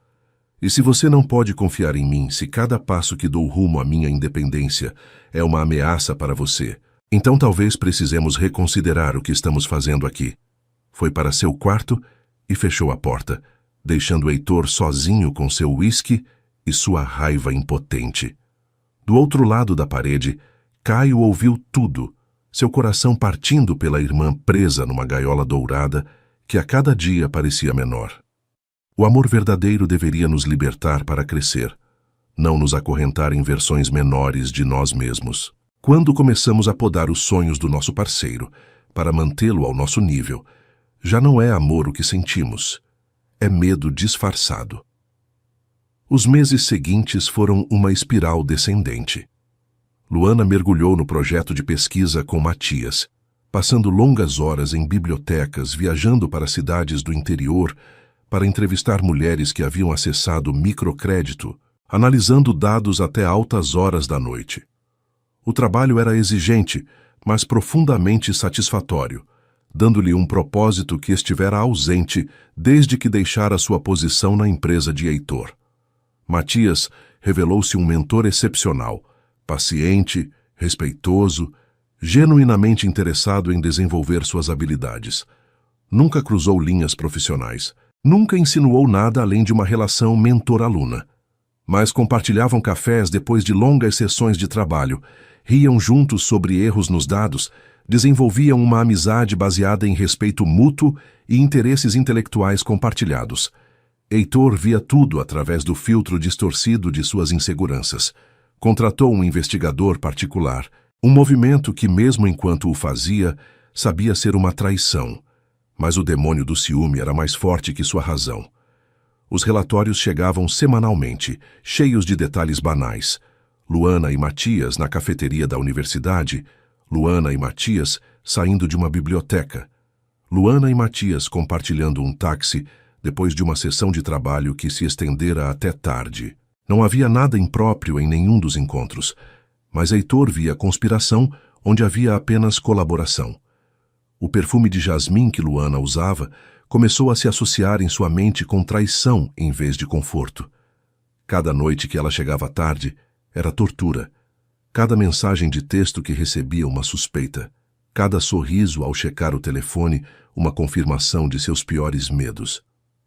E se você não pode confiar em mim se cada passo que dou rumo à minha independência é uma ameaça para você, então talvez precisemos reconsiderar o que estamos fazendo aqui. Foi para seu quarto e fechou a porta, deixando Heitor sozinho com seu uísque e sua raiva impotente. Do outro lado da parede, Caio ouviu tudo, seu coração partindo pela irmã presa numa gaiola dourada que a cada dia parecia menor. O amor verdadeiro deveria nos libertar para crescer, não nos acorrentar em versões menores de nós mesmos. Quando começamos a podar os sonhos do nosso parceiro para mantê-lo ao nosso nível, já não é amor o que sentimos, é medo disfarçado. Os meses seguintes foram uma espiral descendente. Luana mergulhou no projeto de pesquisa com Matias, passando longas horas em bibliotecas, viajando para cidades do interior para entrevistar mulheres que haviam acessado microcrédito, analisando dados até altas horas da noite. O trabalho era exigente, mas profundamente satisfatório, dando-lhe um propósito que estivera ausente desde que deixara sua posição na empresa de Heitor. Matias revelou-se um mentor excepcional, paciente, respeitoso, genuinamente interessado em desenvolver suas habilidades. Nunca cruzou linhas profissionais, nunca insinuou nada além de uma relação mentor-aluna. Mas compartilhavam cafés depois de longas sessões de trabalho, riam juntos sobre erros nos dados, desenvolviam uma amizade baseada em respeito mútuo e interesses intelectuais compartilhados. Heitor via tudo através do filtro distorcido de suas inseguranças. Contratou um investigador particular, um movimento que, mesmo enquanto o fazia, sabia ser uma traição. Mas o demônio do ciúme era mais forte que sua razão. Os relatórios chegavam semanalmente, cheios de detalhes banais. Luana e Matias na cafeteria da universidade, Luana e Matias saindo de uma biblioteca, Luana e Matias compartilhando um táxi depois de uma sessão de trabalho que se estendera até tarde. Não havia nada impróprio em nenhum dos encontros, mas Heitor via conspiração onde havia apenas colaboração. O perfume de jasmim que Luana usava começou a se associar em sua mente com traição em vez de conforto. Cada noite que ela chegava tarde era tortura. Cada mensagem de texto que recebia uma suspeita. cada sorriso ao checar o telefone, uma confirmação de seus piores medos.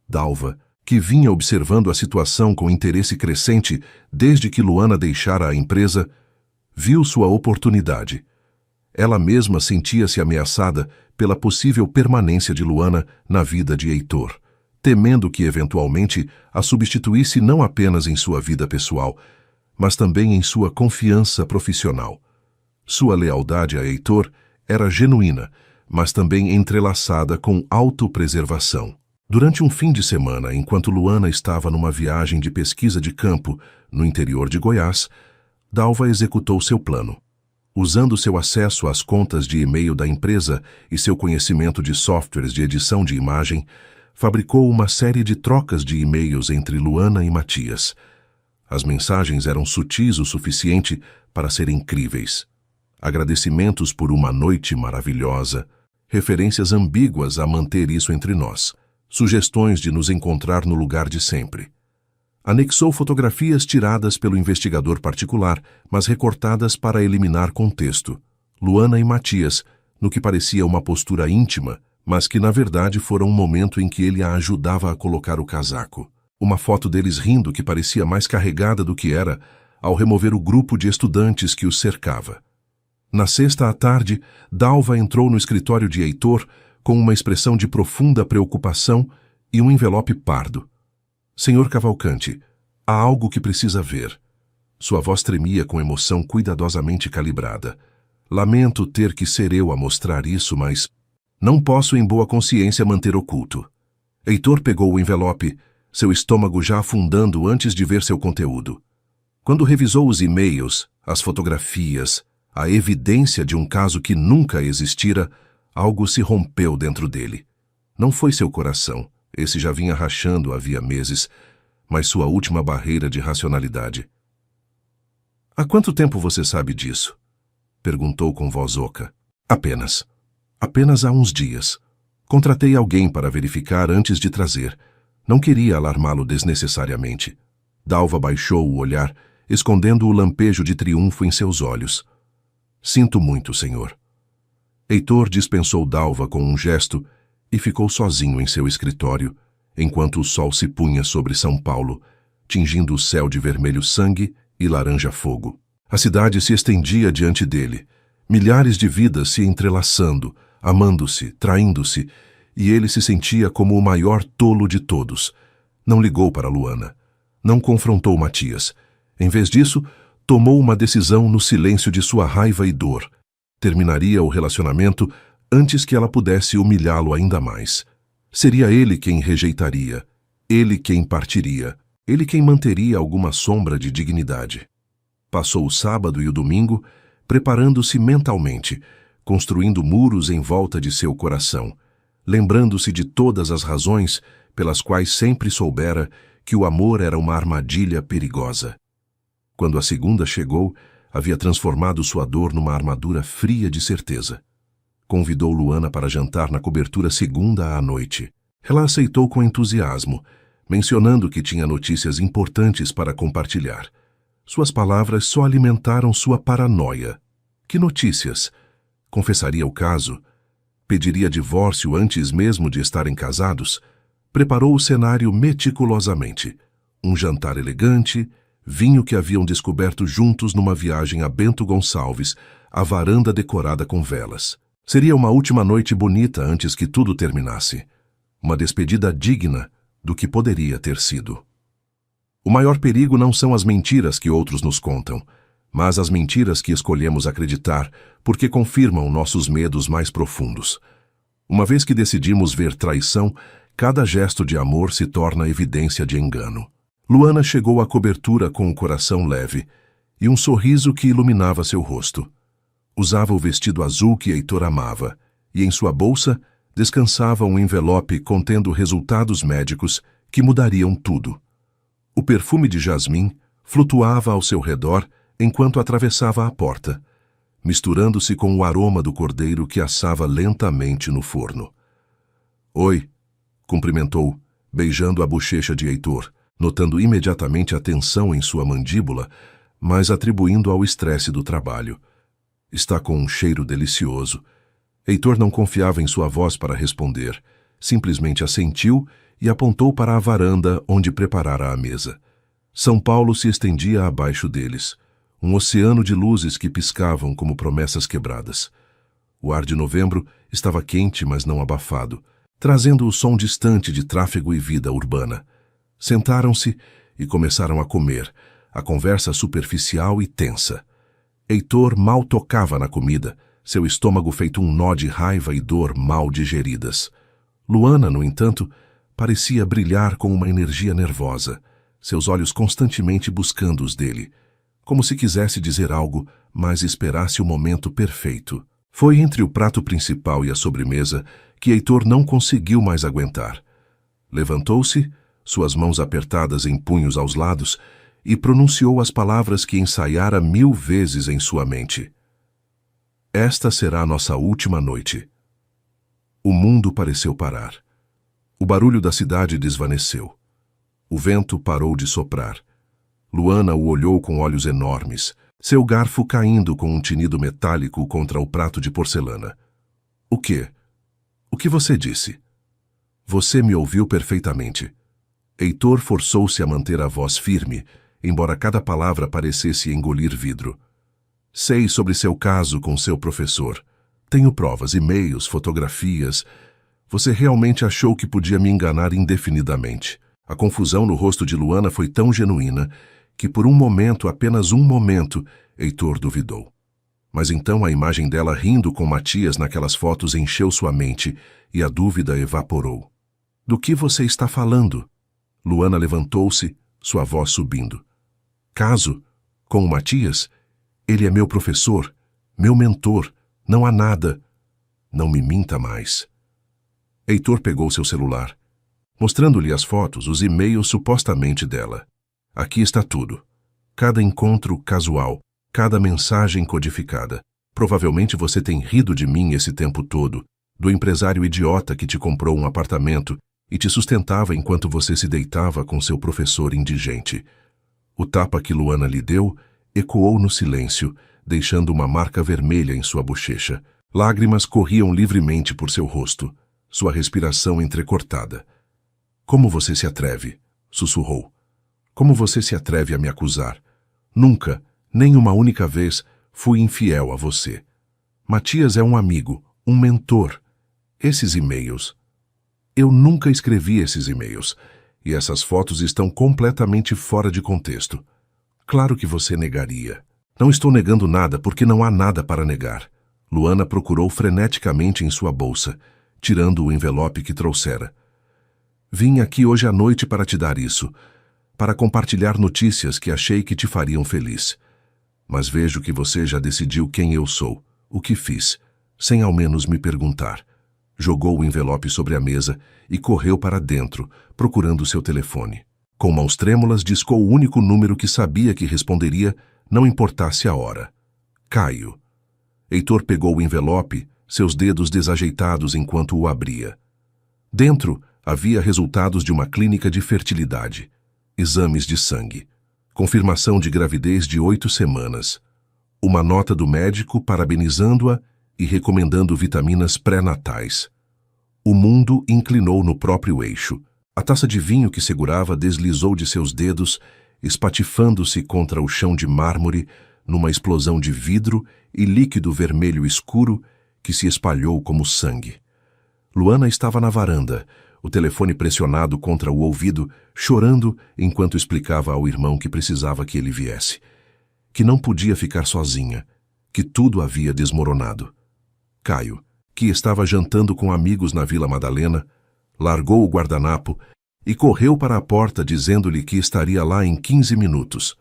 Dalva, que vinha observando a situação com interesse crescente desde que Luana deixara a empresa, viu sua oportunidade. Ela mesma sentia-se ameaçada pela possível permanência de Luana na vida de Heitor, temendo que eventualmente a substituísse não apenas em sua vida pessoal, mas também em sua confiança profissional. Sua lealdade a Heitor era genuína, mas também entrelaçada com autopreservação. Durante um fim de semana, enquanto Luana estava numa viagem de pesquisa de campo no interior de Goiás, Dalva executou seu plano. Usando seu acesso às contas de e-mail da empresa e seu conhecimento de softwares de edição de imagem, fabricou uma série de trocas de e-mails entre Luana e Matias. As mensagens eram sutis o suficiente para serem críveis. Agradecimentos por uma noite maravilhosa, referências ambíguas a manter isso entre nós, sugestões de nos encontrar no lugar de sempre. Anexou fotografias tiradas pelo investigador particular, mas recortadas para eliminar contexto. Luana e Matias, no que parecia uma postura íntima, mas que na verdade fora um momento em que ele a ajudava a colocar o casaco. Uma foto deles rindo que parecia mais carregada do que era, ao remover o grupo de estudantes que os cercava. Na sexta à tarde, Dalva entrou no escritório de Heitor com uma expressão de profunda preocupação e um envelope pardo. Senhor Cavalcante, há algo que precisa ver. Sua voz tremia com emoção cuidadosamente calibrada. Lamento ter que ser eu a mostrar isso, mas não posso em boa consciência manter oculto. Heitor pegou o envelope, seu estômago já afundando antes de ver seu conteúdo. Quando revisou os e-mails, as fotografias, a evidência de um caso que nunca existira, algo se rompeu dentro dele. Não foi seu coração, esse já vinha rachando havia meses, mas sua última barreira de racionalidade. Há quanto tempo você sabe disso? Perguntou com voz oca. Apenas há uns dias. Contratei alguém para verificar antes de trazer. Não queria alarmá-lo desnecessariamente. Dalva baixou o olhar, escondendo o lampejo de triunfo em seus olhos. Sinto muito, senhor. Heitor dispensou Dalva com um gesto e ficou sozinho em seu escritório, enquanto o sol se punha sobre São Paulo, tingindo o céu de vermelho sangue e laranja fogo. A cidade se estendia diante dele, milhares de vidas se entrelaçando, amando-se, traindo-se, e ele se sentia como o maior tolo de todos. Não ligou para Luana. Não confrontou Matias. Em vez disso, tomou uma decisão no silêncio de sua raiva e dor. Terminaria o relacionamento antes que ela pudesse humilhá-lo ainda mais. Seria ele quem rejeitaria, ele quem partiria, ele quem manteria alguma sombra de dignidade. Passou o sábado e o domingo preparando-se mentalmente, construindo muros em volta de seu coração, lembrando-se de todas as razões pelas quais sempre soubera que o amor era uma armadilha perigosa. Quando a segunda chegou, havia transformado sua dor numa armadura fria de certeza. Convidou Luana para jantar na cobertura segunda à noite. Ela aceitou com entusiasmo, mencionando que tinha notícias importantes para compartilhar. Suas palavras só alimentaram sua paranoia. Que notícias? Confessaria o caso? Pediria divórcio antes mesmo de estarem casados? Preparou o cenário meticulosamente. Um jantar elegante, vinho que haviam descoberto juntos numa viagem a Bento Gonçalves, a varanda decorada com velas. Seria uma última noite bonita antes que tudo terminasse. Uma despedida digna do que poderia ter sido. O maior perigo não são as mentiras que outros nos contam, mas as mentiras que escolhemos acreditar porque confirmam nossos medos mais profundos. Uma vez que decidimos ver traição, cada gesto de amor se torna evidência de engano. Luana chegou à cobertura com o coração leve e um sorriso que iluminava seu rosto. Usava o vestido azul que Heitor amava, e em sua bolsa descansava um envelope contendo resultados médicos que mudariam tudo. O perfume de jasmim flutuava ao seu redor enquanto atravessava a porta, misturando-se com o aroma do cordeiro que assava lentamente no forno. Oi, cumprimentou, beijando a bochecha de Heitor, notando imediatamente a tensão em sua mandíbula, mas atribuindo ao estresse do trabalho. Está com um cheiro delicioso. Heitor não confiava em sua voz para responder. Simplesmente assentiu e apontou para a varanda onde preparara a mesa. São Paulo se estendia abaixo deles, um oceano de luzes que piscavam como promessas quebradas. O ar de novembro estava quente, mas não abafado, trazendo o som distante de tráfego e vida urbana. Sentaram-se e começaram a comer, a conversa superficial e tensa. Heitor mal tocava na comida, seu estômago feito um nó de raiva e dor mal digeridas. Luana, no entanto, parecia brilhar com uma energia nervosa, seus olhos constantemente buscando os dele, como se quisesse dizer algo, mas esperasse o momento perfeito. Foi entre o prato principal e a sobremesa que Heitor não conseguiu mais aguentar. Levantou-se, suas mãos apertadas em punhos aos lados, e pronunciou as palavras que ensaiara 1000 vezes em sua mente. Esta será a nossa última noite. O mundo pareceu parar. O barulho da cidade desvaneceu. O vento parou de soprar. Luana o olhou com olhos enormes, seu garfo caindo com um tinido metálico contra o prato de porcelana. O quê? O que você disse? Você me ouviu perfeitamente. Heitor forçou-se a manter a voz firme, embora cada palavra parecesse engolir vidro. Sei sobre seu caso com seu professor. Tenho provas, e-mails, fotografias. Você realmente achou que podia me enganar indefinidamente. A confusão no rosto de Luana foi tão genuína que por um momento, apenas um momento, Heitor duvidou. Mas então a imagem dela rindo com Matias naquelas fotos encheu sua mente e a dúvida evaporou. Do que você está falando? Luana levantou-se, sua voz subindo. Caso? Com o Matias? Ele é meu professor, meu mentor. Não há nada. Não me minta mais. Heitor pegou seu celular, mostrando-lhe as fotos, os e-mails supostamente dela. Aqui está tudo. Cada encontro casual, cada mensagem codificada. Provavelmente você tem rido de mim esse tempo todo, do empresário idiota que te comprou um apartamento e te sustentava enquanto você se deitava com seu professor indigente. O tapa que Luana lhe deu ecoou no silêncio, deixando uma marca vermelha em sua bochecha. Lágrimas corriam livremente por seu rosto, sua respiração entrecortada. Como você se atreve? Sussurrou. Como você se atreve a me acusar? Nunca, nem uma única vez, fui infiel a você. Matias é um amigo, um mentor. Esses e-mails. Eu nunca escrevi esses e-mails, e essas fotos estão completamente fora de contexto. Claro que você negaria. Não estou negando nada porque não há nada para negar. Luana procurou freneticamente em sua bolsa, tirando o envelope que trouxera. Vim aqui hoje à noite para te dar isso, para compartilhar notícias que achei que te fariam feliz. Mas vejo que você já decidiu quem eu sou, o que fiz, sem ao menos me perguntar. Jogou o envelope sobre a mesa e correu para dentro, procurando seu telefone. Com mãos trêmulas, discou o único número que sabia que responderia, não importasse a hora. Caio. Heitor pegou o envelope, seus dedos desajeitados enquanto o abria. Dentro havia resultados de uma clínica de fertilidade, exames de sangue, confirmação de gravidez de 8 semanas, uma nota do médico parabenizando-a e recomendando vitaminas pré-natais. O mundo inclinou no próprio eixo. A taça de vinho que segurava deslizou de seus dedos, espatifando-se contra o chão de mármore, numa explosão de vidro e líquido vermelho escuro que se espalhou como sangue. Luana estava na varanda, o telefone pressionado contra o ouvido, chorando enquanto explicava ao irmão que precisava que ele viesse, que não podia ficar sozinha, que tudo havia desmoronado. Caio, que estava jantando com amigos na Vila Madalena, largou o guardanapo e correu para a porta dizendo-lhe que estaria lá em 15 minutos.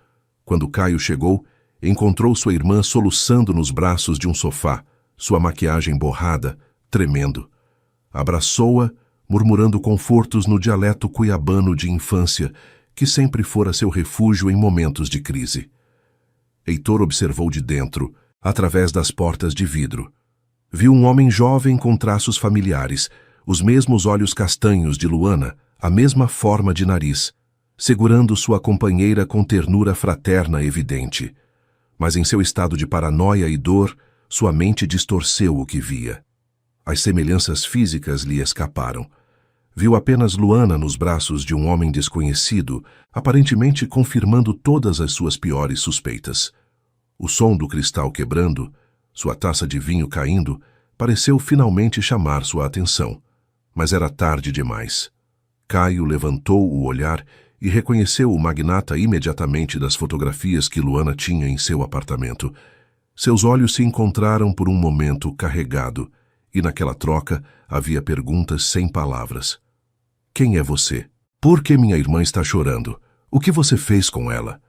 Quando Caio chegou, encontrou sua irmã soluçando nos braços de um sofá, sua maquiagem borrada, tremendo. Abraçou-a, murmurando confortos no dialeto cuiabano de infância, que sempre fora seu refúgio em momentos de crise. Heitor observou de dentro, através das portas de vidro. Viu um homem jovem com traços familiares, os mesmos olhos castanhos de Luana, a mesma forma de nariz, segurando sua companheira com ternura fraterna evidente. Mas em seu estado de paranoia e dor, sua mente distorceu o que via. As semelhanças físicas lhe escaparam. Viu apenas Luana nos braços de um homem desconhecido, aparentemente confirmando todas as suas piores suspeitas. O som do cristal quebrando, sua taça de vinho caindo, pareceu finalmente chamar sua atenção. Mas era tarde demais. Caio levantou o olhar e reconheceu o magnata imediatamente das fotografias que Luana tinha em seu apartamento. Seus olhos se encontraram por um momento carregado, e naquela troca havia perguntas sem palavras. Quem é você? Por que minha irmã está chorando? O que você fez com ela?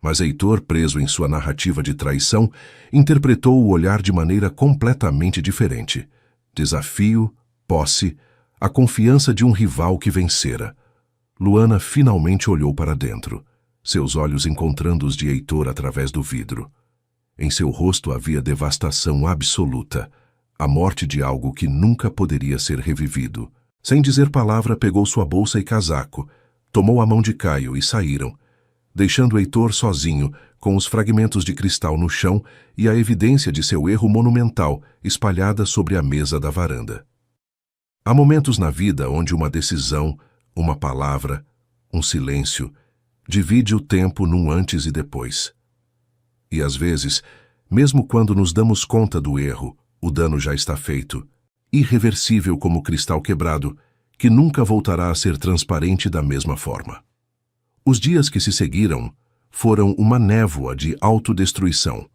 Mas Heitor, preso em sua narrativa de traição, interpretou o olhar de maneira completamente diferente. Desafio, posse, a confiança de um rival que vencera. Luana finalmente olhou para dentro, seus olhos encontrando os de Heitor através do vidro. Em seu rosto havia devastação absoluta, a morte de algo que nunca poderia ser revivido. Sem dizer palavra, pegou sua bolsa e casaco, tomou a mão de Caio e saíram, deixando Heitor sozinho, com os fragmentos de cristal no chão e a evidência de seu erro monumental espalhada sobre a mesa da varanda. Há momentos na vida onde uma decisão, uma palavra, um silêncio, divide o tempo num antes e depois. E às vezes, mesmo quando nos damos conta do erro, o dano já está feito, irreversível como o cristal quebrado, que nunca voltará a ser transparente da mesma forma. Os dias que se seguiram foram uma névoa de autodestruição.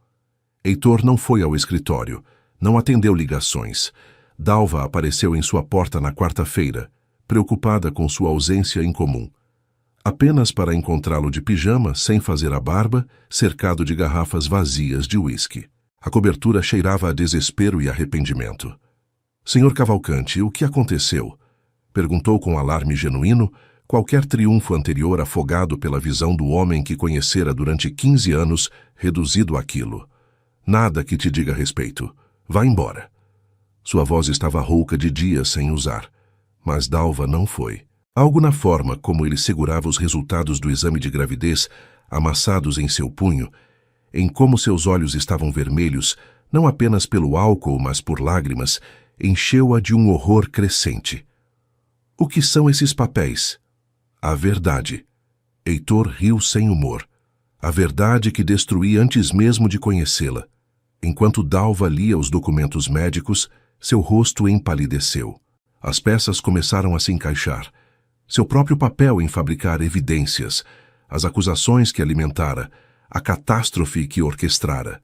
Heitor não foi ao escritório, não atendeu ligações. Dalva apareceu em sua porta na quarta-feira, preocupada com sua ausência incomum. Apenas para encontrá-lo de pijama, sem fazer a barba, cercado de garrafas vazias de uísque. A cobertura cheirava a desespero e arrependimento. Senhor Cavalcante, o que aconteceu? Perguntou com alarme genuíno, qualquer triunfo anterior afogado pela visão do homem que conhecera durante 15 anos, reduzido àquilo. Nada que te diga respeito. Vá embora. Sua voz estava rouca de dias sem usar. Mas Dalva não foi. Algo na forma como ele segurava os resultados do exame de gravidez, amassados em seu punho, em como seus olhos estavam vermelhos, não apenas pelo álcool, mas por lágrimas, encheu-a de um horror crescente. O que são esses papéis? A verdade. Heitor riu sem humor. A verdade que destruí antes mesmo de conhecê-la. Enquanto Dalva lia os documentos médicos, seu rosto empalideceu. As peças começaram a se encaixar. Seu próprio papel em fabricar evidências, as acusações que alimentara, a catástrofe que orquestrara.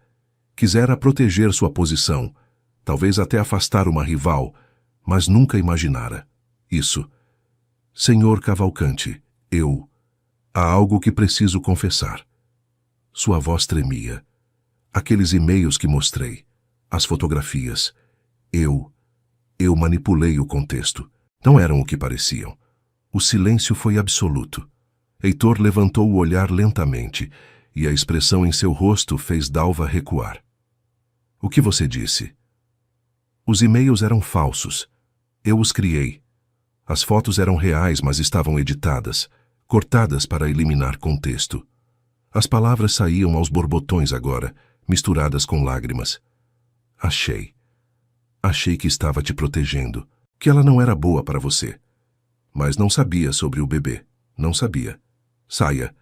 Quisera proteger sua posição, talvez até afastar uma rival, mas nunca imaginara isso. Senhor Cavalcante, há algo que preciso confessar. Sua voz tremia. Aqueles e-mails que mostrei, as fotografias. Eu manipulei o contexto. Não eram o que pareciam. O silêncio foi absoluto. Heitor levantou o olhar lentamente, e a expressão em seu rosto fez Dalva recuar. O que você disse? Os e-mails eram falsos. Eu os criei. As fotos eram reais, mas estavam editadas, cortadas para eliminar contexto. As palavras saíam aos borbotões agora, misturadas com lágrimas. Achei que estava te protegendo, que ela não era boa para você. Mas não sabia sobre o bebê. Não sabia. Saia.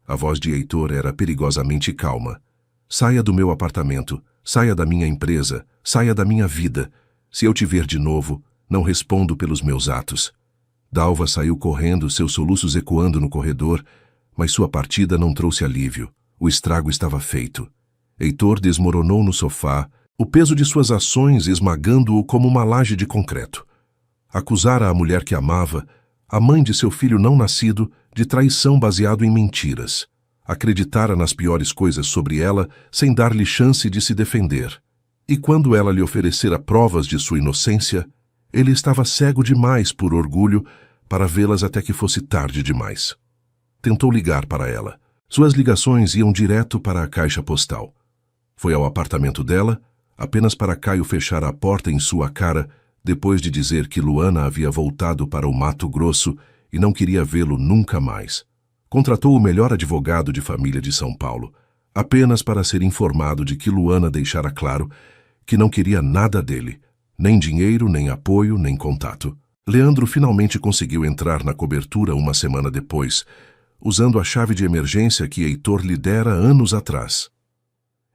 A voz de Heitor era perigosamente calma. Saia do meu apartamento. Saia da minha empresa. Saia da minha vida. Se eu te ver de novo, não respondo pelos meus atos. Dalva saiu correndo, seus soluços ecoando no corredor, mas sua partida não trouxe alívio. O estrago estava feito. Heitor desmoronou no sofá, o peso de suas ações esmagando-o como uma laje de concreto. Acusara a mulher que amava, a mãe de seu filho não nascido, de traição baseado em mentiras. Acreditara nas piores coisas sobre ela, sem dar-lhe chance de se defender. E quando ela lhe oferecera provas de sua inocência, ele estava cego demais por orgulho para vê-las até que fosse tarde demais. Tentou ligar para ela. Suas ligações iam direto para a caixa postal. Foi ao apartamento dela, apenas para Caio fechar a porta em sua cara, depois de dizer que Luana havia voltado para o Mato Grosso e não queria vê-lo nunca mais. Contratou o melhor advogado de família de São Paulo, apenas para ser informado de que Luana deixara claro que não queria nada dele, Nem dinheiro, nem apoio, nem contato. Leandro finalmente conseguiu entrar na cobertura uma semana depois, usando a chave de emergência que Heitor lhe dera anos atrás.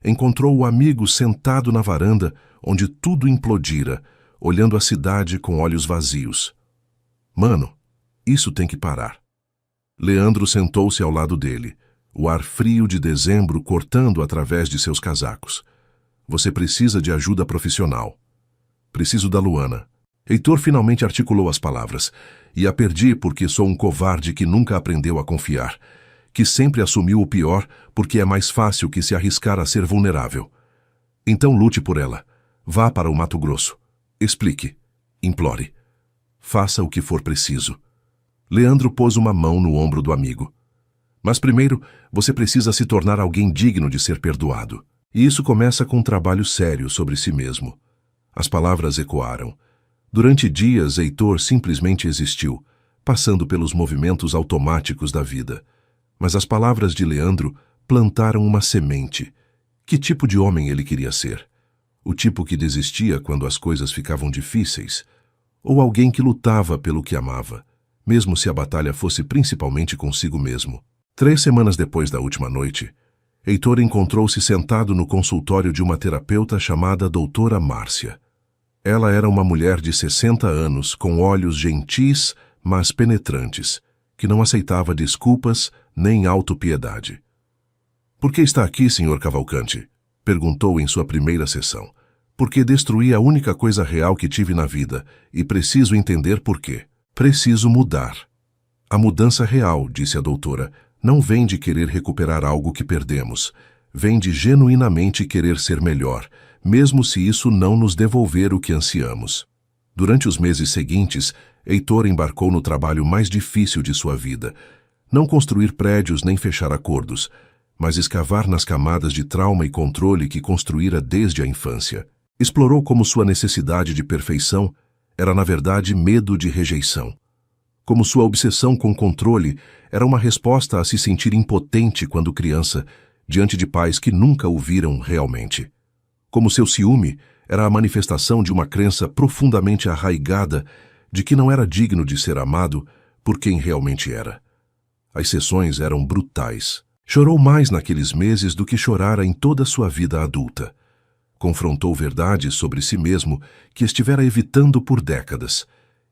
Encontrou o amigo sentado na varanda, onde tudo implodira, olhando a cidade com olhos vazios. Mano, isso tem que parar. Leandro sentou-se ao lado dele, o ar frio de dezembro cortando através de seus casacos. Você precisa de ajuda profissional. Preciso da Luana. Heitor finalmente articulou as palavras. E a perdi porque sou um covarde que nunca aprendeu a confiar, que sempre assumiu o pior porque é mais fácil que se arriscar a ser vulnerável. Então lute por ela. Vá para o Mato Grosso. Explique. Implore. Faça o que for preciso. Leandro pôs uma mão no ombro do amigo. Mas primeiro, você precisa se tornar alguém digno de ser perdoado. E isso começa com um trabalho sério sobre si mesmo. As palavras ecoaram. Durante dias, Heitor simplesmente existiu, passando pelos movimentos automáticos da vida. Mas as palavras de Leandro plantaram uma semente. Que tipo de homem ele queria ser? O tipo que desistia quando as coisas ficavam difíceis? Ou alguém que lutava pelo que amava, mesmo se a batalha fosse principalmente consigo mesmo? 3 semanas depois da última noite, Heitor encontrou-se sentado no consultório de uma terapeuta chamada doutora Márcia. Ela era uma mulher de 60 anos, com olhos gentis, mas penetrantes, que não aceitava desculpas nem autopiedade. Por que está aqui, Sr. Cavalcante? Perguntou em sua primeira sessão. Porque destruí a única coisa real que tive na vida, e preciso entender por quê. Preciso mudar. A mudança real, disse a doutora, não vem de querer recuperar algo que perdemos. Vem de genuinamente querer ser melhor, mesmo se isso não nos devolver o que ansiamos. Durante os meses seguintes, Heitor embarcou no trabalho mais difícil de sua vida. Não construir prédios nem fechar acordos, mas escavar nas camadas de trauma e controle que construíra desde a infância. Explorou como sua necessidade de perfeição era, na verdade, medo de rejeição. Como sua obsessão com controle era uma resposta a se sentir impotente quando criança, diante de pais que nunca o viram realmente. Como seu ciúme era a manifestação de uma crença profundamente arraigada de que não era digno de ser amado por quem realmente era. As sessões eram brutais. Chorou mais naqueles meses do que chorara em toda sua vida adulta. Confrontou verdades sobre si mesmo que estivera evitando por décadas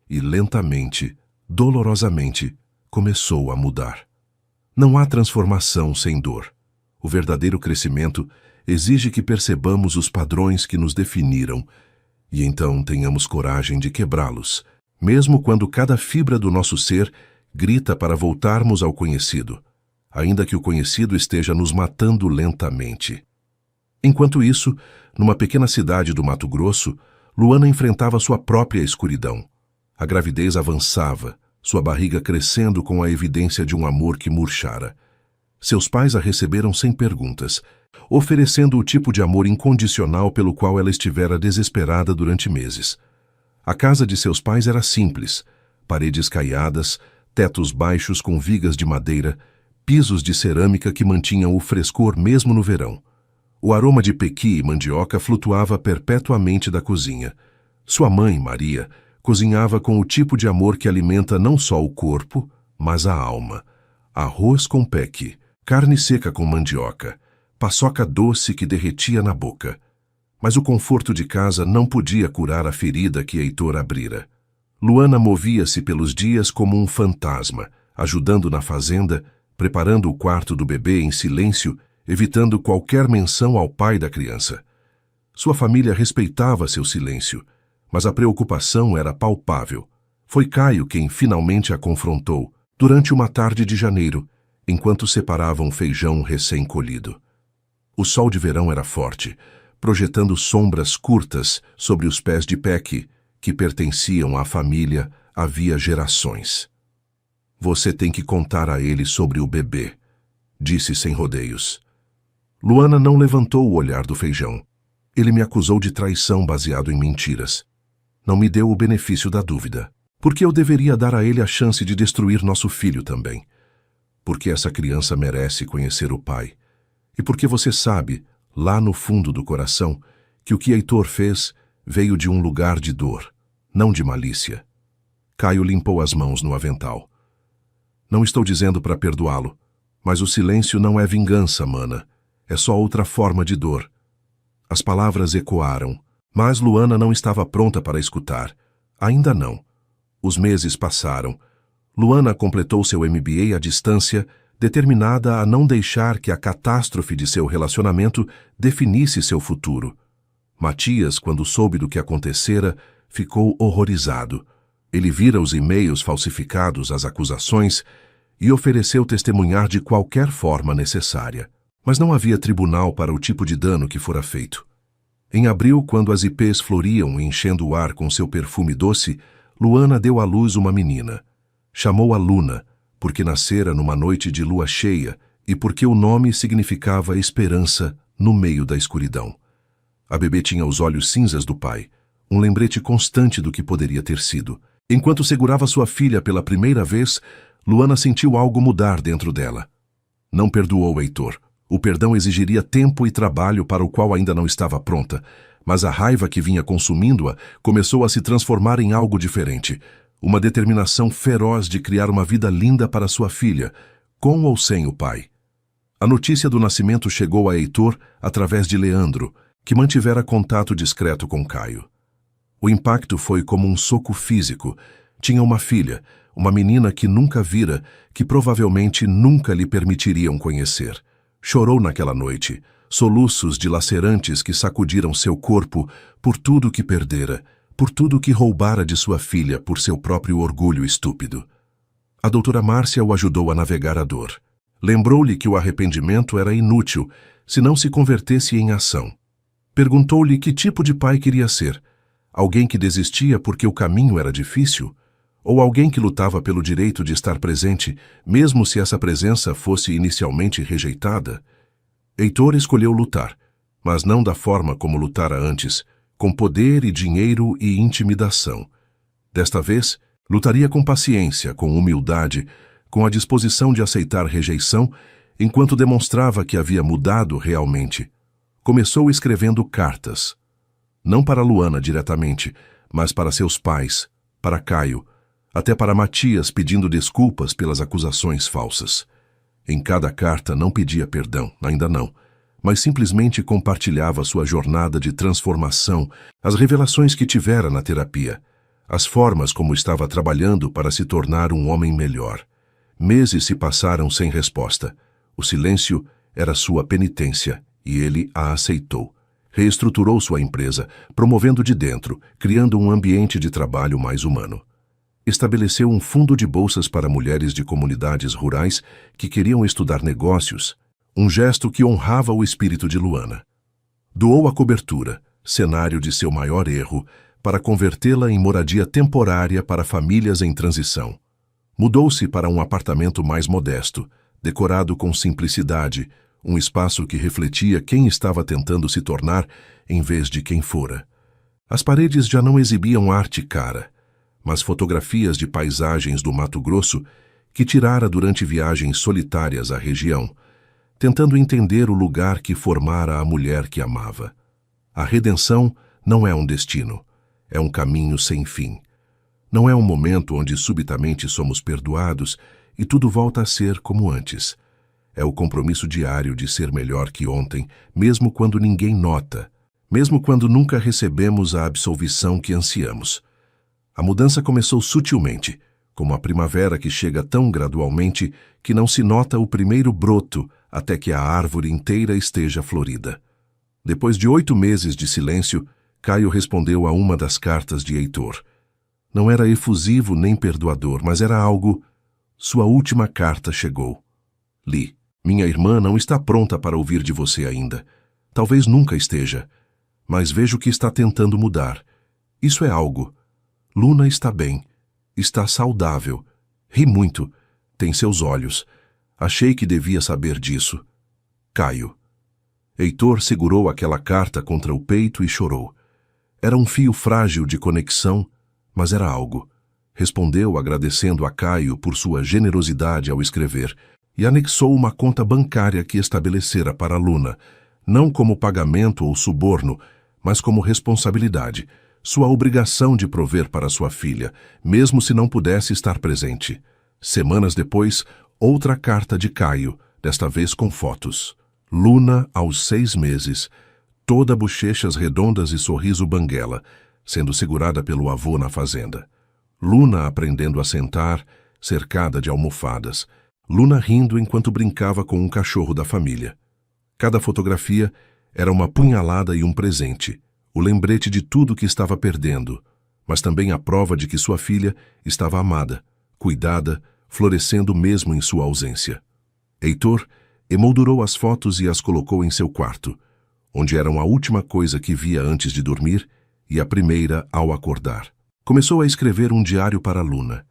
e lentamente, dolorosamente, começou a mudar. Não há transformação sem dor. O verdadeiro crescimento exige que percebamos os padrões que nos definiram e então tenhamos coragem de quebrá-los, mesmo quando cada fibra do nosso ser grita para voltarmos ao conhecido, ainda que o conhecido esteja nos matando lentamente. Enquanto isso, numa pequena cidade do Mato Grosso, Luana enfrentava sua própria escuridão. A gravidez avançava, sua barriga crescendo com a evidência de um amor que murchara. Seus pais a receberam sem perguntas, oferecendo o tipo de amor incondicional pelo qual ela estivera desesperada durante meses. A casa de seus pais era simples, paredes caiadas, tetos baixos com vigas de madeira, pisos de cerâmica que mantinham o frescor mesmo no verão. O aroma de pequi e mandioca flutuava perpetuamente da cozinha. Sua mãe, Maria, cozinhava com o tipo de amor que alimenta não só o corpo, mas a alma. Arroz com pequi, carne seca com mandioca, paçoca doce que derretia na boca. Mas o conforto de casa não podia curar a ferida que Heitor abrira. Luana movia-se pelos dias como um fantasma, ajudando na fazenda, preparando o quarto do bebê em silêncio, evitando qualquer menção ao pai da criança. Sua família respeitava seu silêncio, mas a preocupação era palpável. Foi Caio quem finalmente a confrontou, durante uma tarde de janeiro, enquanto separavam feijão recém-colhido. O sol de verão era forte, projetando sombras curtas sobre os pés de Pequi, que pertenciam à família havia gerações. Você tem que contar a ele sobre o bebê, disse sem rodeios. Luana não levantou o olhar do feijão. Ele me acusou de traição baseado em mentiras. Não me deu o benefício da dúvida. Porque eu deveria dar a ele a chance de destruir nosso filho também. Porque essa criança merece conhecer o pai. E porque você sabe, lá no fundo do coração, que o que Heitor fez veio de um lugar de dor, não de malícia. Caio limpou as mãos no avental. Não estou dizendo para perdoá-lo, mas o silêncio não é vingança, mana. É só outra forma de dor. As palavras ecoaram, mas Luana não estava pronta para escutar. Ainda não. Os meses passaram. Luana completou seu MBA à distância, determinada a não deixar que a catástrofe de seu relacionamento definisse seu futuro. Matias, quando soube do que acontecera, ficou horrorizado. Ele vira os e-mails falsificados, as acusações, e ofereceu testemunhar de qualquer forma necessária. Mas não havia tribunal para o tipo de dano que fora feito. Em abril, quando as ipês floriam, enchendo o ar com seu perfume doce, Luana deu à luz uma menina. Chamou-a Luna, porque nascera numa noite de lua cheia e porque o nome significava esperança no meio da escuridão. A bebê tinha os olhos cinzas do pai, um lembrete constante do que poderia ter sido. Enquanto segurava sua filha pela primeira vez, Luana sentiu algo mudar dentro dela. Não perdoou Heitor. O perdão exigiria tempo e trabalho para o qual ainda não estava pronta, mas a raiva que vinha consumindo-a começou a se transformar em algo diferente. Uma determinação feroz de criar uma vida linda para sua filha, com ou sem o pai. A notícia do nascimento chegou a Heitor através de Leandro, que mantivera contato discreto com Caio. O impacto foi como um soco físico. Tinha uma filha, uma menina que nunca vira, que provavelmente nunca lhe permitiriam conhecer. Chorou naquela noite, soluços dilacerantes que sacudiram seu corpo por tudo que perdera, por tudo que roubara de sua filha por seu próprio orgulho estúpido. A doutora Márcia o ajudou a navegar a dor. Lembrou-lhe que o arrependimento era inútil se não se convertesse em ação. Perguntou-lhe que tipo de pai queria ser. Alguém que desistia porque o caminho era difícil? Ou alguém que lutava pelo direito de estar presente, mesmo se essa presença fosse inicialmente rejeitada? Heitor escolheu lutar, mas não da forma como lutara antes, com poder e dinheiro e intimidação. Desta vez, lutaria com paciência, com humildade, com a disposição de aceitar rejeição, enquanto demonstrava que havia mudado realmente. Começou escrevendo cartas. Não para Luana diretamente, mas para seus pais, para Caio, até para Matias pedindo desculpas pelas acusações falsas. Em cada carta não pedia perdão, ainda não, mas simplesmente compartilhava sua jornada de transformação, as revelações que tivera na terapia, as formas como estava trabalhando para se tornar um homem melhor. Meses se passaram sem resposta. O silêncio era sua penitência e ele a aceitou. Reestruturou sua empresa, promovendo de dentro, criando um ambiente de trabalho mais humano. Estabeleceu um fundo de bolsas para mulheres de comunidades rurais que queriam estudar negócios, um gesto que honrava o espírito de Luana. Doou a cobertura, cenário de seu maior erro, para convertê-la em moradia temporária para famílias em transição. Mudou-se para um apartamento mais modesto, decorado com simplicidade, um espaço que refletia quem estava tentando se tornar em vez de quem fora. As paredes já não exibiam arte cara, mas fotografias de paisagens do Mato Grosso que tirara durante viagens solitárias à região, tentando entender o lugar que formara a mulher que amava. A redenção não é um destino, é um caminho sem fim. Não é um momento onde subitamente somos perdoados e tudo volta a ser como antes. É o compromisso diário de ser melhor que ontem, mesmo quando ninguém nota, mesmo quando nunca recebemos a absolvição que ansiamos. A mudança começou sutilmente, como a primavera que chega tão gradualmente que não se nota o primeiro broto até que a árvore inteira esteja florida. Depois de 8 meses de silêncio, Caio respondeu a uma das cartas de Heitor. Não era efusivo nem perdoador, mas era algo... Sua última carta chegou. Li. Minha irmã não está pronta para ouvir de você ainda. Talvez nunca esteja. Mas vejo que está tentando mudar. Isso é algo. Luna está bem. Está saudável. Ri muito. Tem seus olhos. Achei que devia saber disso. Caio. Heitor segurou aquela carta contra o peito e chorou. Era um fio frágil de conexão, mas era algo. Respondeu agradecendo a Caio por sua generosidade ao escrever e anexou uma conta bancária que estabelecera para Luna, não como pagamento ou suborno, mas como responsabilidade, sua obrigação de prover para sua filha, mesmo se não pudesse estar presente. Semanas depois, outra carta de Caio, desta vez com fotos. Luna, aos 6 meses, toda bochechas redondas e sorriso banguela, sendo segurada pelo avô na fazenda. Luna aprendendo a sentar, cercada de almofadas. Luna rindo enquanto brincava com um cachorro da família. Cada fotografia era uma punhalada e um presente, o lembrete de tudo que estava perdendo, mas também a prova de que sua filha estava amada, cuidada, florescendo mesmo em sua ausência. Heitor emoldurou as fotos e as colocou em seu quarto, onde eram a última coisa que via antes de dormir e a primeira ao acordar. Começou a escrever um diário para Luna,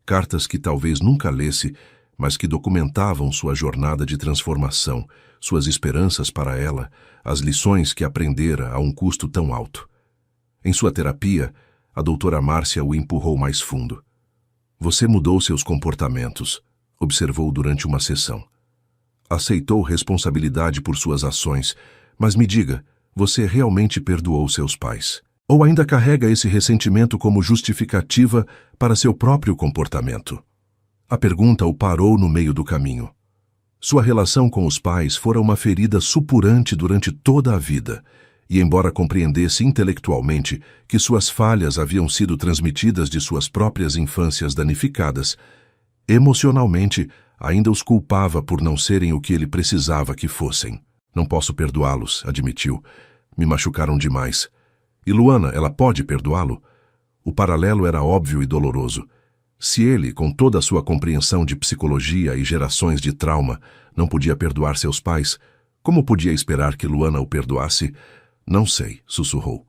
cartas que talvez nunca lesse, mas que documentavam sua jornada de transformação, suas esperanças para ela, as lições que aprendera a um custo tão alto. Em sua terapia, a doutora Márcia o empurrou mais fundo. Você mudou seus comportamentos, observou durante uma sessão. Aceitou responsabilidade por suas ações, mas me diga, você realmente perdoou seus pais? Ou ainda carrega esse ressentimento como justificativa para seu próprio comportamento? A pergunta o parou no meio do caminho. Sua relação com os pais fora uma ferida supurante durante toda a vida, e embora compreendesse intelectualmente que suas falhas haviam sido transmitidas de suas próprias infâncias danificadas, emocionalmente ainda os culpava por não serem o que ele precisava que fossem. Não posso perdoá-los, admitiu. Me machucaram demais. E Luana, ela pode perdoá-lo? O paralelo era óbvio e doloroso. Se ele, com toda a sua compreensão de psicologia e gerações de trauma, não podia perdoar seus pais, como podia esperar que Luana o perdoasse? Não sei, sussurrou.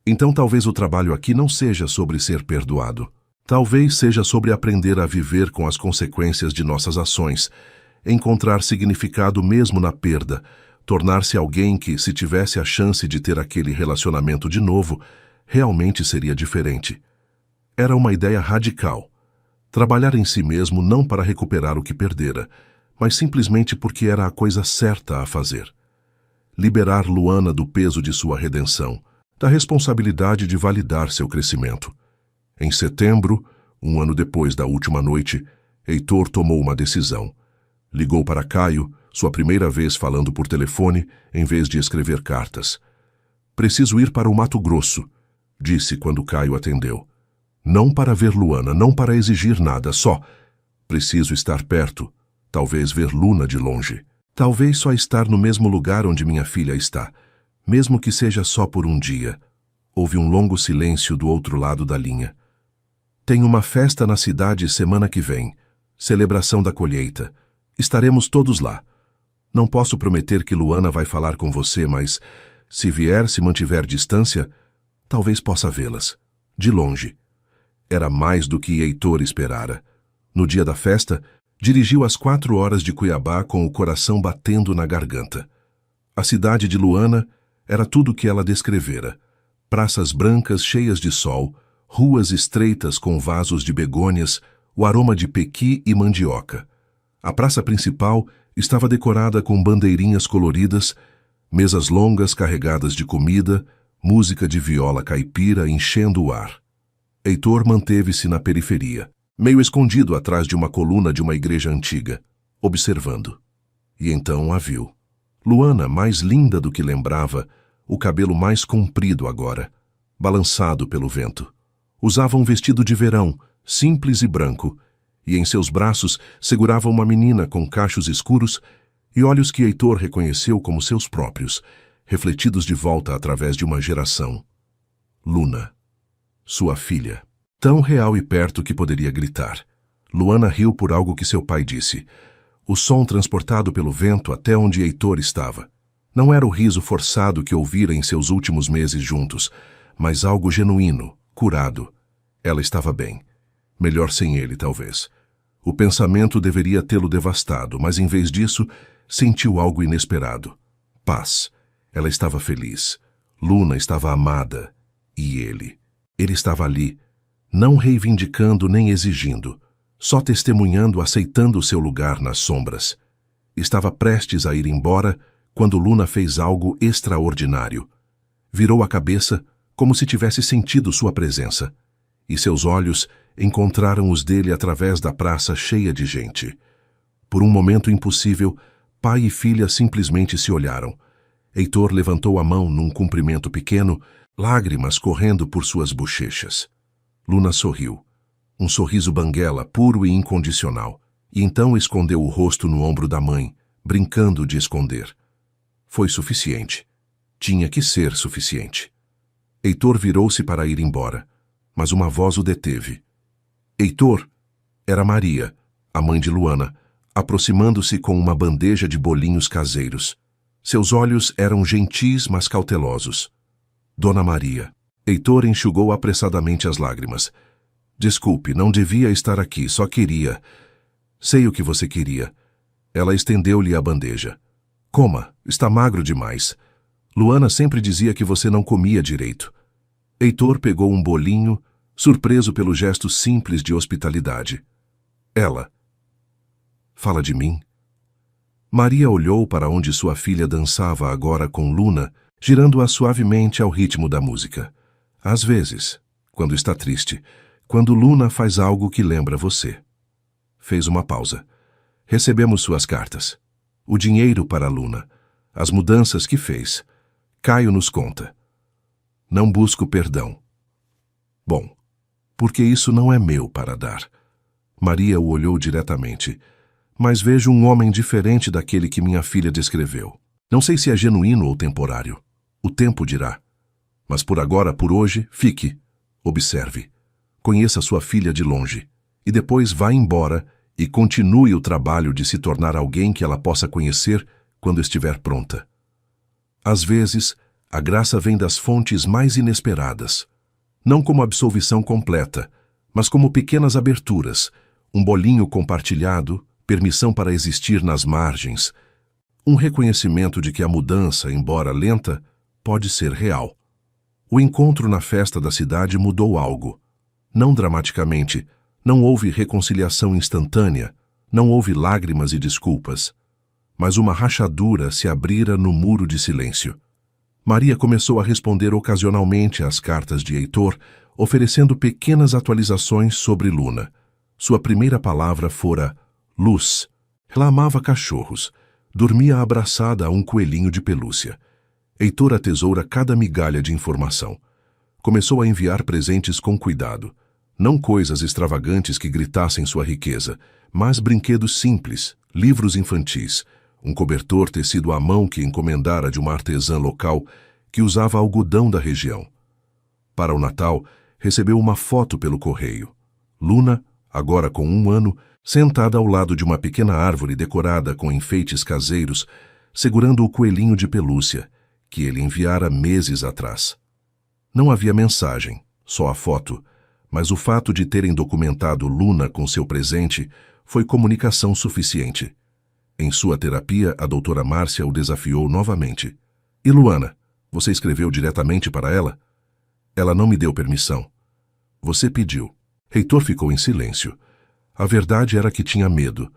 Então talvez o trabalho aqui não seja sobre ser perdoado. Talvez seja sobre aprender a viver com as consequências de nossas ações, encontrar significado mesmo na perda, tornar-se alguém que, se tivesse a chance de ter aquele relacionamento de novo, realmente seria diferente. Era uma ideia radical. Trabalhar em si mesmo não para recuperar o que perdera, mas simplesmente porque era a coisa certa a fazer. Liberar Luana do peso de sua redenção, da responsabilidade de validar seu crescimento. Em setembro, um ano depois da última noite, Heitor tomou uma decisão. Ligou para Caio, sua primeira vez falando por telefone, em vez de escrever cartas. Preciso ir para o Mato Grosso, disse quando Caio atendeu. Não para ver Luana, não para exigir nada, só. Preciso estar perto, talvez ver Luna de longe. Talvez só estar no mesmo lugar onde minha filha está, mesmo que seja só por um dia. Houve um longo silêncio do outro lado da linha. Tem uma festa na cidade semana que vem, celebração da colheita. Estaremos todos lá. Não posso prometer que Luana vai falar com você, mas, se vier, se mantiver distância, talvez possa vê-las, de longe. Era mais do que Heitor esperara. No dia da festa, dirigiu às 4 horas de Cuiabá com o coração batendo na garganta. A cidade de Luana era tudo o que ela descrevera. Praças brancas cheias de sol, ruas estreitas com vasos de begônias, o aroma de pequi e mandioca. A praça principal estava decorada com bandeirinhas coloridas, mesas longas carregadas de comida, música de viola caipira enchendo o ar. Heitor manteve-se na periferia, meio escondido atrás de uma coluna de uma igreja antiga, observando. E então a viu. Luana, mais linda do que lembrava, o cabelo mais comprido agora, balançado pelo vento. Usava um vestido de verão, simples e branco, e em seus braços segurava uma menina com cachos escuros e olhos que Heitor reconheceu como seus próprios, refletidos de volta através de uma geração. Luna. Sua filha. Tão real e perto que poderia gritar. Luana riu por algo que seu pai disse. O som transportado pelo vento até onde Heitor estava. Não era o riso forçado que ouvira em seus últimos meses juntos, mas algo genuíno, curado. Ela estava bem. Melhor sem ele, talvez. O pensamento deveria tê-lo devastado, mas em vez disso, sentiu algo inesperado. Paz. Ela estava feliz. Luna estava amada. E ele? Ele estava ali, não reivindicando nem exigindo, só testemunhando, aceitando seu lugar nas sombras. Estava prestes a ir embora quando Luna fez algo extraordinário. Virou a cabeça como se tivesse sentido sua presença, e seus olhos encontraram os dele através da praça cheia de gente. Por um momento impossível, pai e filha simplesmente se olharam. Heitor levantou a mão num cumprimento pequeno, lágrimas correndo por suas bochechas. Luna sorriu. Um sorriso banguela, puro e incondicional, e então escondeu o rosto no ombro da mãe, brincando de esconder. Foi suficiente. Tinha que ser suficiente. Heitor virou-se para ir embora, mas uma voz o deteve. Heitor! Era Maria, a mãe de Luana, aproximando-se com uma bandeja de bolinhos caseiros. Seus olhos eram gentis, mas cautelosos. Dona Maria. Heitor enxugou apressadamente as lágrimas. Desculpe, não devia estar aqui, só queria. Sei o que você queria. Ela estendeu-lhe a bandeja. Coma, está magro demais. Luana sempre dizia que você não comia direito. Heitor pegou um bolinho, surpreso pelo gesto simples de hospitalidade. Ela. Fala de mim. Maria olhou para onde sua filha dançava agora com Luna, girando-a suavemente ao ritmo da música. Às vezes, quando está triste, quando Luna faz algo que lembra você. Fez uma pausa. Recebemos suas cartas. O dinheiro para Luna. As mudanças que fez. Caio nos conta. Não busco perdão. Bom, porque isso não é meu para dar. Maria o olhou diretamente. Mas vejo um homem diferente daquele que minha filha descreveu. Não sei se é genuíno ou temporário. O tempo dirá. Mas por agora, por hoje, fique. Observe. Conheça sua filha de longe. E depois vá embora e continue o trabalho de se tornar alguém que ela possa conhecer quando estiver pronta. Às vezes, a graça vem das fontes mais inesperadas. Não como absolvição completa, mas como pequenas aberturas, um bolinho compartilhado, permissão para existir nas margens, um reconhecimento de que a mudança, embora lenta, pode ser real. O encontro na festa da cidade mudou algo. Não dramaticamente, não houve reconciliação instantânea, não houve lágrimas e desculpas, mas uma rachadura se abrira no muro de silêncio. Maria começou a responder ocasionalmente às cartas de Heitor, oferecendo pequenas atualizações sobre Luna. Sua primeira palavra fora luz. Ela amava cachorros. Dormia abraçada a um coelhinho de pelúcia. Heitor atesoura cada migalha de informação. Começou a enviar presentes com cuidado. Não coisas extravagantes que gritassem sua riqueza, mas brinquedos simples, livros infantis, um cobertor tecido à mão que encomendara de uma artesã local que usava algodão da região. Para o Natal, recebeu uma foto pelo correio. Luna, agora com 1 ano, sentada ao lado de uma pequena árvore decorada com enfeites caseiros, segurando o coelhinho de pelúcia, que ele enviara meses atrás. Não havia mensagem, só a foto, mas o fato de terem documentado Luna com seu presente foi comunicação suficiente. Em sua terapia, a doutora Márcia o desafiou novamente. E Luana, você escreveu diretamente para ela? Ela não me deu permissão. Você pediu. Heitor ficou em silêncio. A verdade era que tinha medo.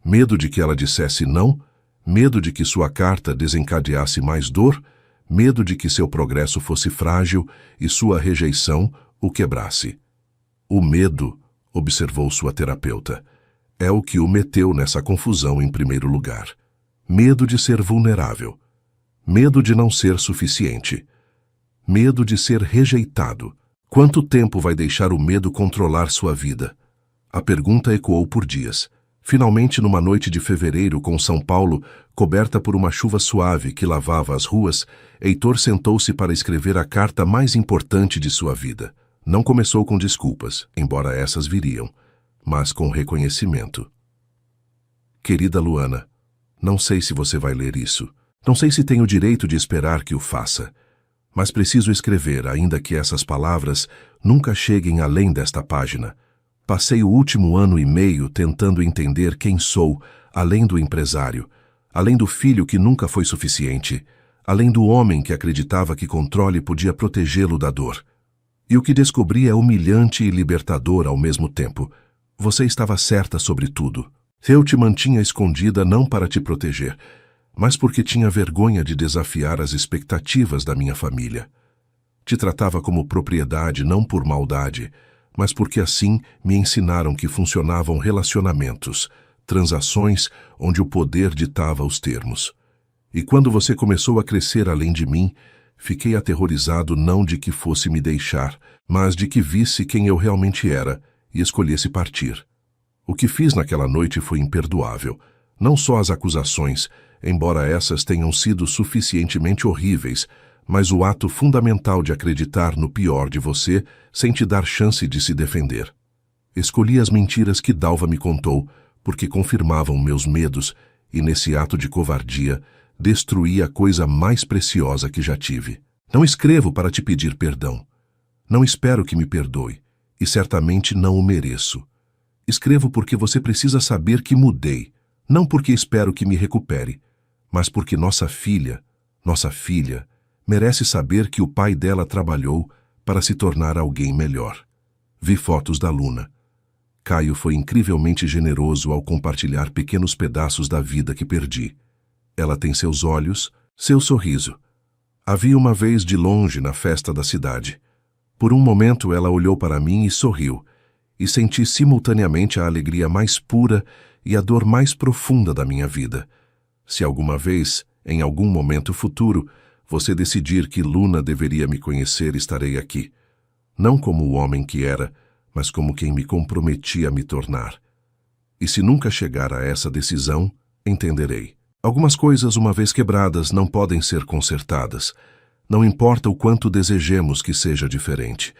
Medo de que ela dissesse não, medo de que sua carta desencadeasse mais dor, medo de que seu progresso fosse frágil e sua rejeição o quebrasse. O medo, observou sua terapeuta, é o que o meteu nessa confusão em primeiro lugar. Medo de ser vulnerável. Medo de não ser suficiente. Medo de ser rejeitado. Quanto tempo vai deixar o medo controlar sua vida? A pergunta ecoou por dias. Finalmente, numa noite de fevereiro, com São Paulo coberta por uma chuva suave que lavava as ruas, Heitor sentou-se para escrever a carta mais importante de sua vida. Não começou com desculpas, embora essas viriam, mas com reconhecimento. Querida Luana, não sei se você vai ler isso. Não sei se tenho o direito de esperar que o faça. Mas preciso escrever, ainda que essas palavras nunca cheguem além desta página. Passei o último 1 ano e meio tentando entender quem sou, além do empresário, além do filho que nunca foi suficiente, além do homem que acreditava que controle podia protegê-lo da dor. E o que descobri é humilhante e libertador ao mesmo tempo. Você estava certa sobre tudo. Eu te mantinha escondida não para te proteger, mas porque tinha vergonha de desafiar as expectativas da minha família. Te tratava como propriedade não por maldade, mas porque assim me ensinaram que funcionavam relacionamentos, transações onde o poder ditava os termos. E quando você começou a crescer além de mim, fiquei aterrorizado não de que fosse me deixar, mas de que visse quem eu realmente era e escolhesse partir. O que fiz naquela noite foi imperdoável. Não só as acusações, embora essas tenham sido suficientemente horríveis, mas o ato fundamental de acreditar no pior de você sem te dar chance de se defender. Escolhi as mentiras que Dalva me contou, porque confirmavam meus medos, e nesse ato de covardia, destruí a coisa mais preciosa que já tive. Não escrevo para te pedir perdão. Não espero que me perdoe, e certamente não o mereço. Escrevo porque você precisa saber que mudei, não porque espero que me recupere, mas porque nossa filha, merece saber que o pai dela trabalhou para se tornar alguém melhor. Vi fotos da Luna. Caio foi incrivelmente generoso ao compartilhar pequenos pedaços da vida que perdi. Ela tem seus olhos, seu sorriso. A vi uma vez de longe na festa da cidade. Por um momento ela olhou para mim e sorriu, e senti simultaneamente a alegria mais pura e a dor mais profunda da minha vida. Se alguma vez, em algum momento futuro, você decidir que Luna deveria me conhecer, estarei aqui. Não como o homem que era, mas como quem me comprometi a me tornar. E se nunca chegar a essa decisão, entenderei. Algumas coisas, uma vez quebradas, não podem ser consertadas. Não importa o quanto desejemos que seja diferente.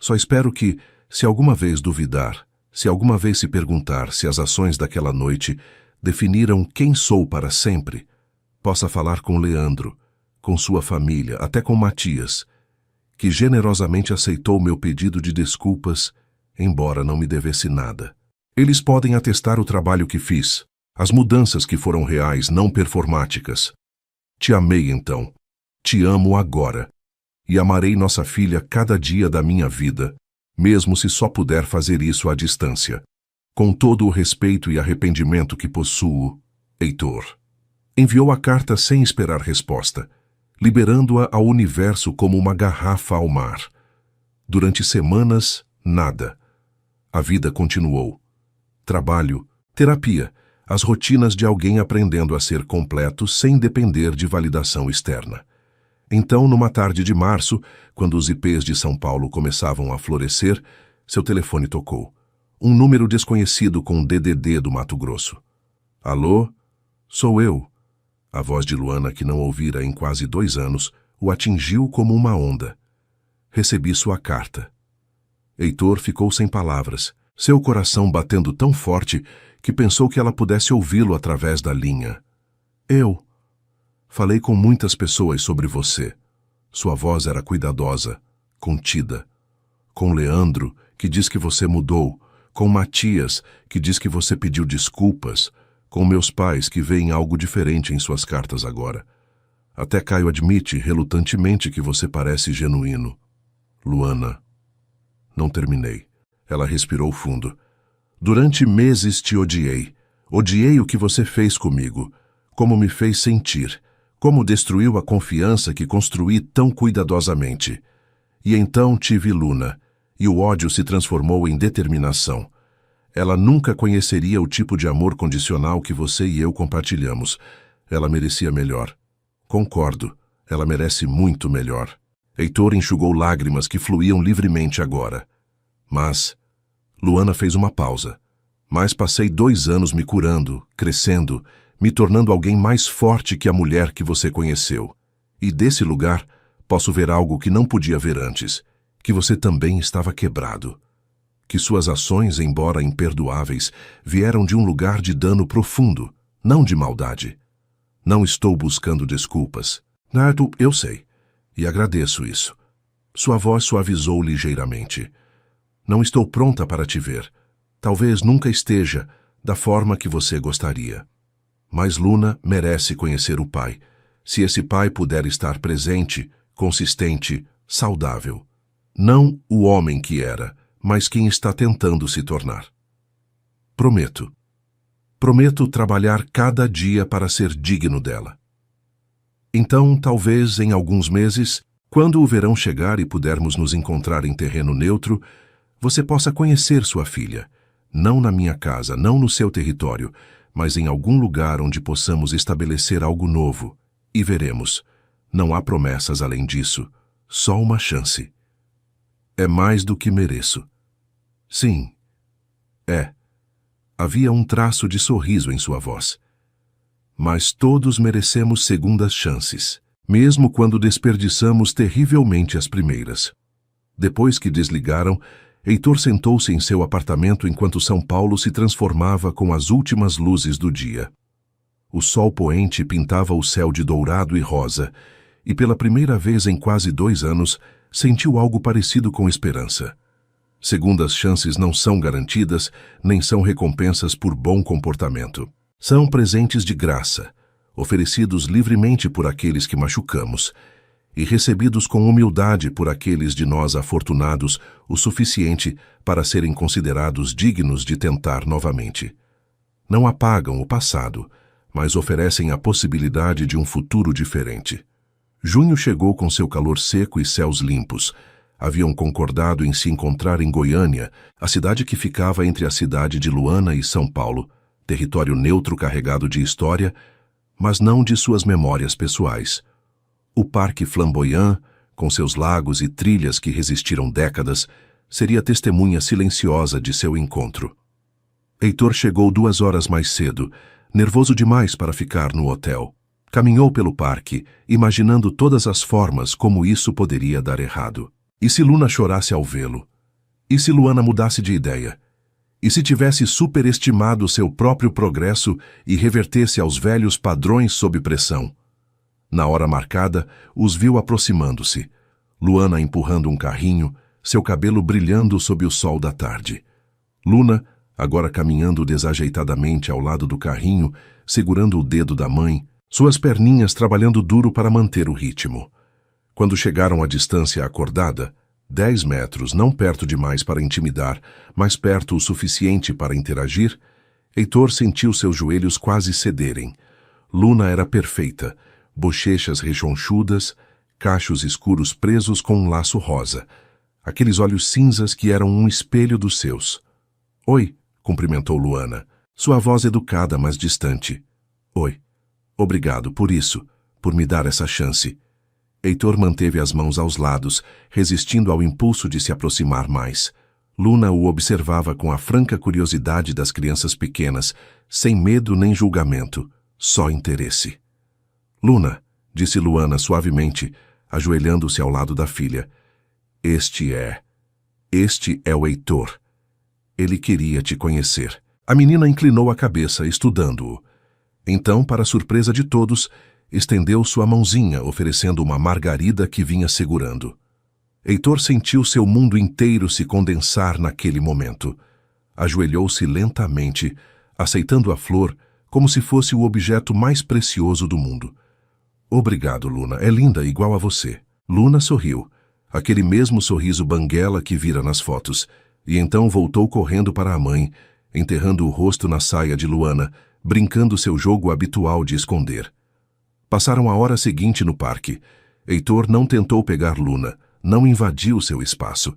Só espero que, se alguma vez duvidar, se alguma vez se perguntar se as ações daquela noite definiram quem sou para sempre, possa falar com Leandro, com sua família, até com Matias, que generosamente aceitou meu pedido de desculpas, embora não me devesse nada. Eles podem atestar o trabalho que fiz, as mudanças que foram reais, não performáticas. Te amei então, te amo agora, e amarei nossa filha cada dia da minha vida, mesmo se só puder fazer isso à distância. Com todo o respeito e arrependimento que possuo, Heitor. Enviou a carta sem esperar resposta, liberando-a ao universo como uma garrafa ao mar. Durante semanas, nada. A vida continuou. Trabalho, terapia, as rotinas de alguém aprendendo a ser completo sem depender de validação externa. Então, numa tarde de março, quando os IPs de São Paulo começavam a florescer, seu telefone tocou. Um número desconhecido com DDD do Mato Grosso. Alô? Sou eu. A voz de Luana, que não ouvira em quase 2 anos, o atingiu como uma onda. Recebi sua carta. Heitor ficou sem palavras, seu coração batendo tão forte que pensou que ela pudesse ouvi-lo através da linha. Eu. Falei com muitas pessoas sobre você. Sua voz era cuidadosa, contida. Com Leandro, que diz que você mudou. Com Matias, que diz que você pediu desculpas. Com meus pais, que veem algo diferente em suas cartas agora. Até Caio admite, relutantemente, que você parece genuíno. Luana. Não terminei. Ela respirou fundo. Durante meses te odiei. Odiei o que você fez comigo. Como me fez sentir. Como destruiu a confiança que construí tão cuidadosamente. E então tive Luna, e o ódio se transformou em determinação. Ela nunca conheceria o tipo de amor condicional que você e eu compartilhamos. Ela merecia melhor. Concordo, ela merece muito melhor. Heitor enxugou lágrimas que fluíam livremente agora. Mas Luana fez uma pausa. Mas passei 2 anos me curando, crescendo, me tornando alguém mais forte que a mulher que você conheceu. E desse lugar, posso ver algo que não podia ver antes, que você também estava quebrado. Que suas ações, embora imperdoáveis, vieram de um lugar de dano profundo, não de maldade. Não estou buscando desculpas. Nardo, eu sei, e agradeço isso. Sua voz suavizou ligeiramente. Não estou pronta para te ver. Talvez nunca esteja, da forma que você gostaria. Mas Luna merece conhecer o pai, se esse pai puder estar presente, consistente, saudável. Não o homem que era, mas quem está tentando se tornar. Prometo. Prometo trabalhar cada dia para ser digno dela. Então, talvez, em alguns meses, Quando o verão chegar e pudermos nos encontrar em terreno neutro, você possa conhecer sua filha, não na minha casa, não no seu território, mas em algum lugar onde possamos estabelecer algo novo. E veremos. Não há promessas além disso, só uma chance. É mais do que mereço. Sim, é. Havia um traço de sorriso em sua voz. Mas todos merecemos segundas chances, mesmo quando desperdiçamos terrivelmente as primeiras. Depois que desligaram, Heitor sentou-se em seu apartamento enquanto São Paulo se transformava com as últimas luzes do dia. O sol poente pintava o céu de dourado e rosa, e pela primeira vez em quase 2 anos, sentiu algo parecido com esperança. Segundas chances não são garantidas, nem são recompensas por bom comportamento. São presentes de graça, oferecidos livremente por aqueles que machucamos, e recebidos com humildade por aqueles de nós afortunados o suficiente para serem considerados dignos de tentar novamente. Não apagam o passado, mas oferecem a possibilidade de um futuro diferente. Junho chegou com seu calor seco e céus limpos. Haviam concordado em se encontrar em Goiânia, a cidade que ficava entre a cidade de Luana e São Paulo, território neutro carregado de história, mas não de suas memórias pessoais. O Parque Flamboyant, com seus lagos e trilhas que resistiram décadas, seria testemunha silenciosa de seu encontro. Heitor chegou 2 horas mais cedo, nervoso demais para ficar no hotel. Caminhou pelo parque, imaginando todas as formas como isso poderia dar errado. E se Luna chorasse ao vê-lo? E se Luana mudasse de ideia? E se tivesse superestimado seu próprio progresso e revertesse aos velhos padrões sob pressão? Na hora marcada, os viu aproximando-se. Luana empurrando um carrinho, seu cabelo brilhando sob o sol da tarde. Luna, agora caminhando desajeitadamente ao lado do carrinho, segurando o dedo da mãe, suas perninhas trabalhando duro para manter o ritmo. Quando chegaram à distância acordada, 10 metros, não perto demais para intimidar, mas perto o suficiente para interagir, Heitor sentiu seus joelhos quase cederem. Luna era perfeita, bochechas rechonchudas, cachos escuros presos com um laço rosa, aqueles olhos cinzas que eram um espelho dos seus. Oi, cumprimentou Luana, sua voz educada, mas distante. Oi. Obrigado por isso, por me dar essa chance. Heitor manteve as mãos aos lados, resistindo ao impulso de se aproximar mais. Luna o observava com a franca curiosidade das crianças pequenas, sem medo nem julgamento, só interesse. Luna, disse Luana suavemente, ajoelhando-se ao lado da filha. Este é o Heitor. Ele queria te conhecer. A menina inclinou a cabeça, estudando-o. Então, para surpresa de todos, estendeu sua mãozinha, oferecendo uma margarida que vinha segurando. Heitor sentiu seu mundo inteiro se condensar naquele momento. Ajoelhou-se lentamente, aceitando a flor como se fosse o objeto mais precioso do mundo. Obrigado, Luna. É linda igual a você. Luna sorriu, aquele mesmo sorriso banguela que vira nas fotos, e então voltou correndo para a mãe, enterrando o rosto na saia de Luana, brincando seu jogo habitual de esconder. Passaram a hora seguinte no parque. Heitor não tentou pegar Luna, não invadiu seu espaço.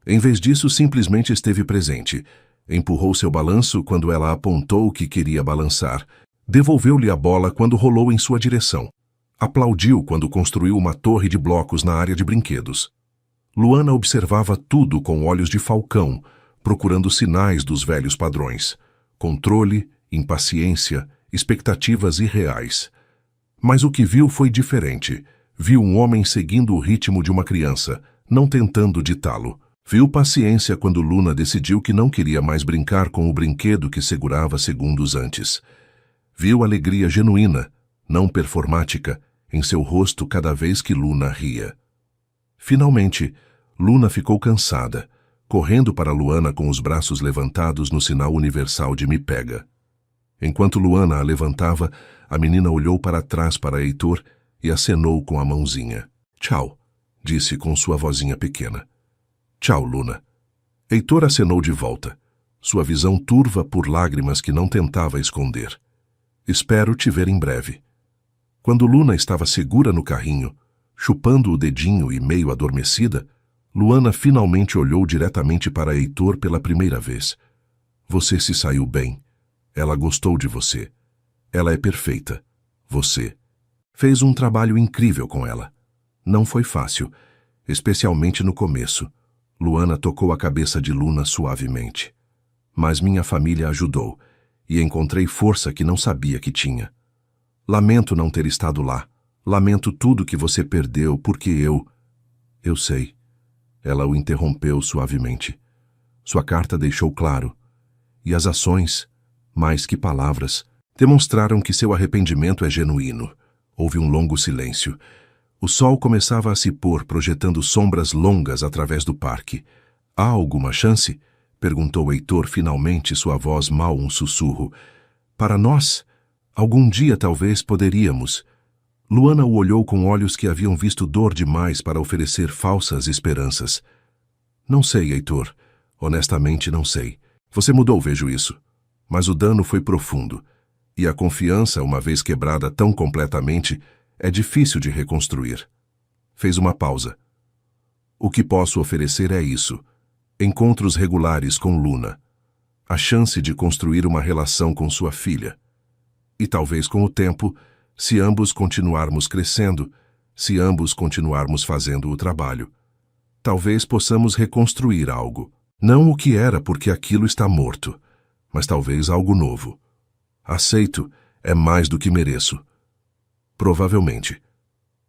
Em vez disso, simplesmente esteve presente. Empurrou seu balanço quando ela apontou que queria balançar. Devolveu-lhe a bola quando rolou em sua direção. Aplaudiu quando construiu uma torre de blocos na área de brinquedos. Luana observava tudo com olhos de falcão, procurando sinais dos velhos padrões. Controle, impaciência, expectativas irreais. Mas o que viu foi diferente. Viu um homem seguindo o ritmo de uma criança, não tentando ditá-lo. Viu paciência quando Luna decidiu que não queria mais brincar com o brinquedo que segurava segundos antes. Viu alegria genuína, não performática, em seu rosto cada vez que Luna ria. Finalmente, Luna ficou cansada, correndo para Luana com os braços levantados no sinal universal de me pega. Enquanto Luana a levantava, a menina olhou para trás para Heitor e acenou com a mãozinha. Tchau, disse com sua vozinha pequena. Tchau, Luna. Heitor acenou de volta, sua visão turva por lágrimas que não tentava esconder. Espero te ver em breve. Quando Luna estava segura no carrinho, Chupando o dedinho e meio adormecida, Luana finalmente olhou diretamente para Heitor pela primeira vez. Você se saiu bem. Ela gostou de você. Ela é perfeita. Você fez um trabalho incrível com ela. Não foi fácil, especialmente no começo. Luana tocou a cabeça de Luna suavemente. Mas minha família ajudou, e encontrei força que não sabia que tinha. Lamento não ter estado lá. Lamento tudo que você perdeu, porque eu... Eu sei. Ela o interrompeu suavemente. Sua carta deixou claro. E as ações, mais que palavras, demonstraram que seu arrependimento é genuíno. Houve um longo silêncio. O sol começava a se pôr, projetando sombras longas através do parque. Há alguma chance? Perguntou Heitor, finalmente, sua voz mal um sussurro. Para nós, algum dia talvez poderíamos. Luana o olhou com olhos que haviam visto dor demais para oferecer falsas esperanças. Não sei, Heitor. Honestamente, não sei. Você mudou, vejo isso. Mas o dano foi profundo. E a confiança, uma vez quebrada tão completamente, é difícil de reconstruir. Fez uma pausa. O que posso oferecer é isso. Encontros regulares com Luna. A chance de construir uma relação com sua filha. E talvez com o tempo, se ambos continuarmos crescendo, se ambos continuarmos fazendo o trabalho, talvez possamos reconstruir algo. Não o que era porque aquilo está morto, mas talvez algo novo. Aceito, é mais do que mereço. Provavelmente.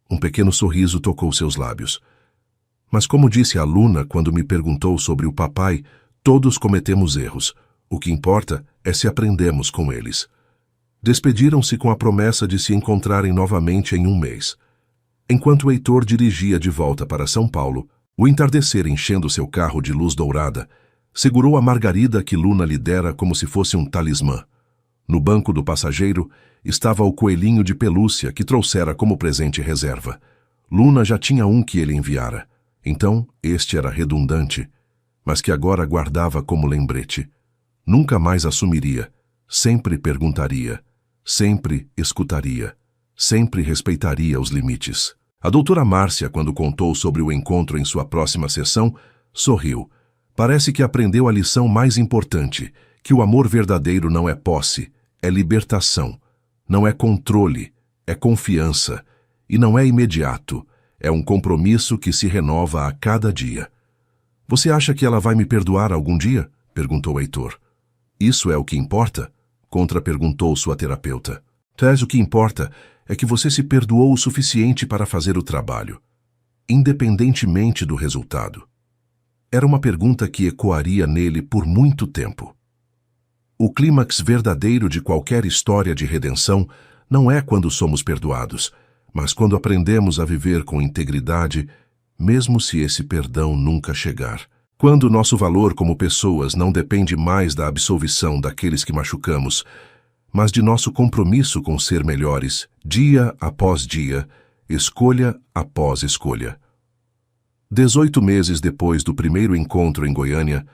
Um pequeno sorriso tocou seus lábios. Mas como disse a Luna quando me perguntou sobre o papai, todos cometemos erros. O que importa é se aprendemos com eles. Despediram-se com a promessa de se encontrarem novamente em um mês. Enquanto Heitor dirigia de volta para São Paulo, o entardecer enchendo seu carro de luz dourada, segurou a margarida que Luna lhe dera como se fosse um talismã. No banco do passageiro estava o coelhinho de pelúcia que trouxera como presente reserva. Luna já tinha um que ele enviara. Então, este era redundante, mas que agora guardava como lembrete. Nunca mais assumiria, sempre perguntaria, sempre escutaria, sempre respeitaria os limites. A doutora Márcia, quando contou sobre o encontro em sua próxima sessão, sorriu. Parece que aprendeu a lição mais importante, que o amor verdadeiro não é posse, é libertação. Não é controle, é confiança. E não é imediato, é um compromisso que se renova a cada dia. Você acha que ela vai me perdoar algum dia? Perguntou Heitor. Isso é o que importa? Contraperguntou sua terapeuta. Tess, o que importa é que você se perdoou o suficiente para fazer o trabalho, independentemente do resultado. Era uma pergunta que ecoaria nele por muito tempo. O clímax verdadeiro de qualquer história de redenção não é quando somos perdoados, mas quando aprendemos a viver com integridade, mesmo se esse perdão nunca chegar. Quando nosso valor como pessoas não depende mais da absolvição daqueles que machucamos, mas de nosso compromisso com ser melhores, dia após dia, escolha após escolha. 18 meses depois do primeiro encontro em Goiânia,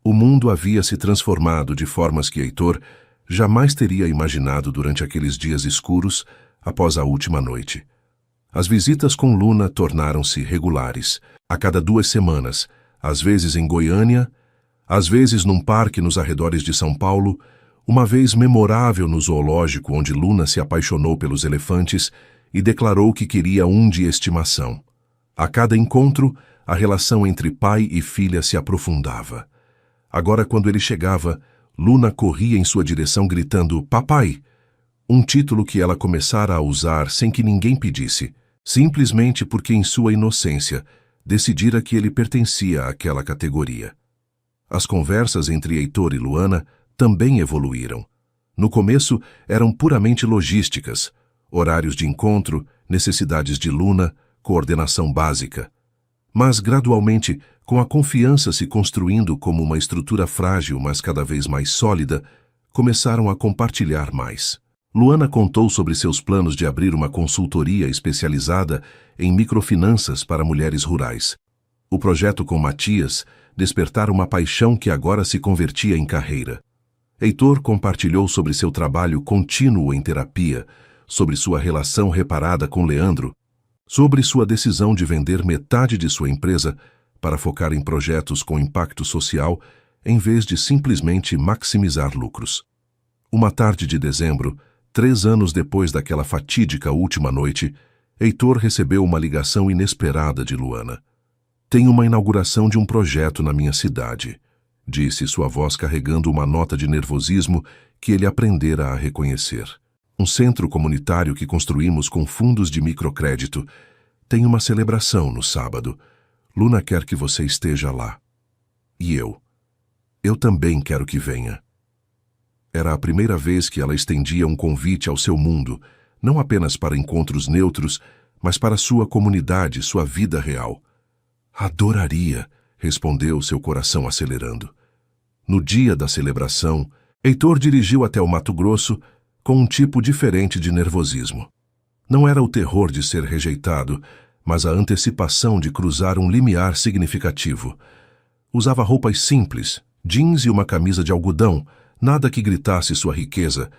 o mundo havia se transformado de formas que Heitor jamais teria imaginado durante aqueles dias escuros após a última noite. As visitas com Luna tornaram-se regulares, a cada 2 semanas, às vezes em Goiânia, às vezes num parque nos arredores de São Paulo, uma vez memorável no zoológico onde Luna se apaixonou pelos elefantes e declarou que queria um de estimação. A cada encontro, a relação entre pai e filha se aprofundava. Agora, quando ele chegava, Luna corria em sua direção gritando "Papai!", um título que ela começara a usar sem que ninguém pedisse, simplesmente porque em sua inocência decidira que ele pertencia àquela categoria. As conversas entre Heitor e Luana também evoluíram. No começo, eram puramente logísticas, horários de encontro, necessidades de Luna, coordenação básica. Mas, gradualmente, com a confiança se construindo como uma estrutura frágil, mas cada vez mais sólida, começaram a compartilhar mais. Luana contou sobre seus planos de abrir uma consultoria especializada em microfinanças para mulheres rurais. O projeto com Matias despertara uma paixão que agora se convertia em carreira. Heitor compartilhou sobre seu trabalho contínuo em terapia, sobre sua relação reparada com Leandro, sobre sua decisão de vender metade de sua empresa para focar em projetos com impacto social em vez de simplesmente maximizar lucros. Uma tarde de dezembro, 3 anos depois daquela fatídica última noite, Heitor recebeu uma ligação inesperada de Luana. "Tenho uma inauguração de um projeto na minha cidade", disse sua voz carregando uma nota de nervosismo que ele aprendera a reconhecer. "Um centro comunitário que construímos com fundos de microcrédito. Tem uma celebração no sábado. Luna quer que você esteja lá. E eu também quero que venha." Era a primeira vez que ela estendia um convite ao seu mundo, não apenas para encontros neutros, mas para sua comunidade, sua vida real. "Adoraria", respondeu seu coração acelerando. No dia da celebração, Heitor dirigiu até o Mato Grosso com um tipo diferente de nervosismo. Não era o terror de ser rejeitado, mas a antecipação de cruzar um limiar significativo. Usava roupas simples, jeans e uma camisa de algodão, nada que gritasse sua riqueza,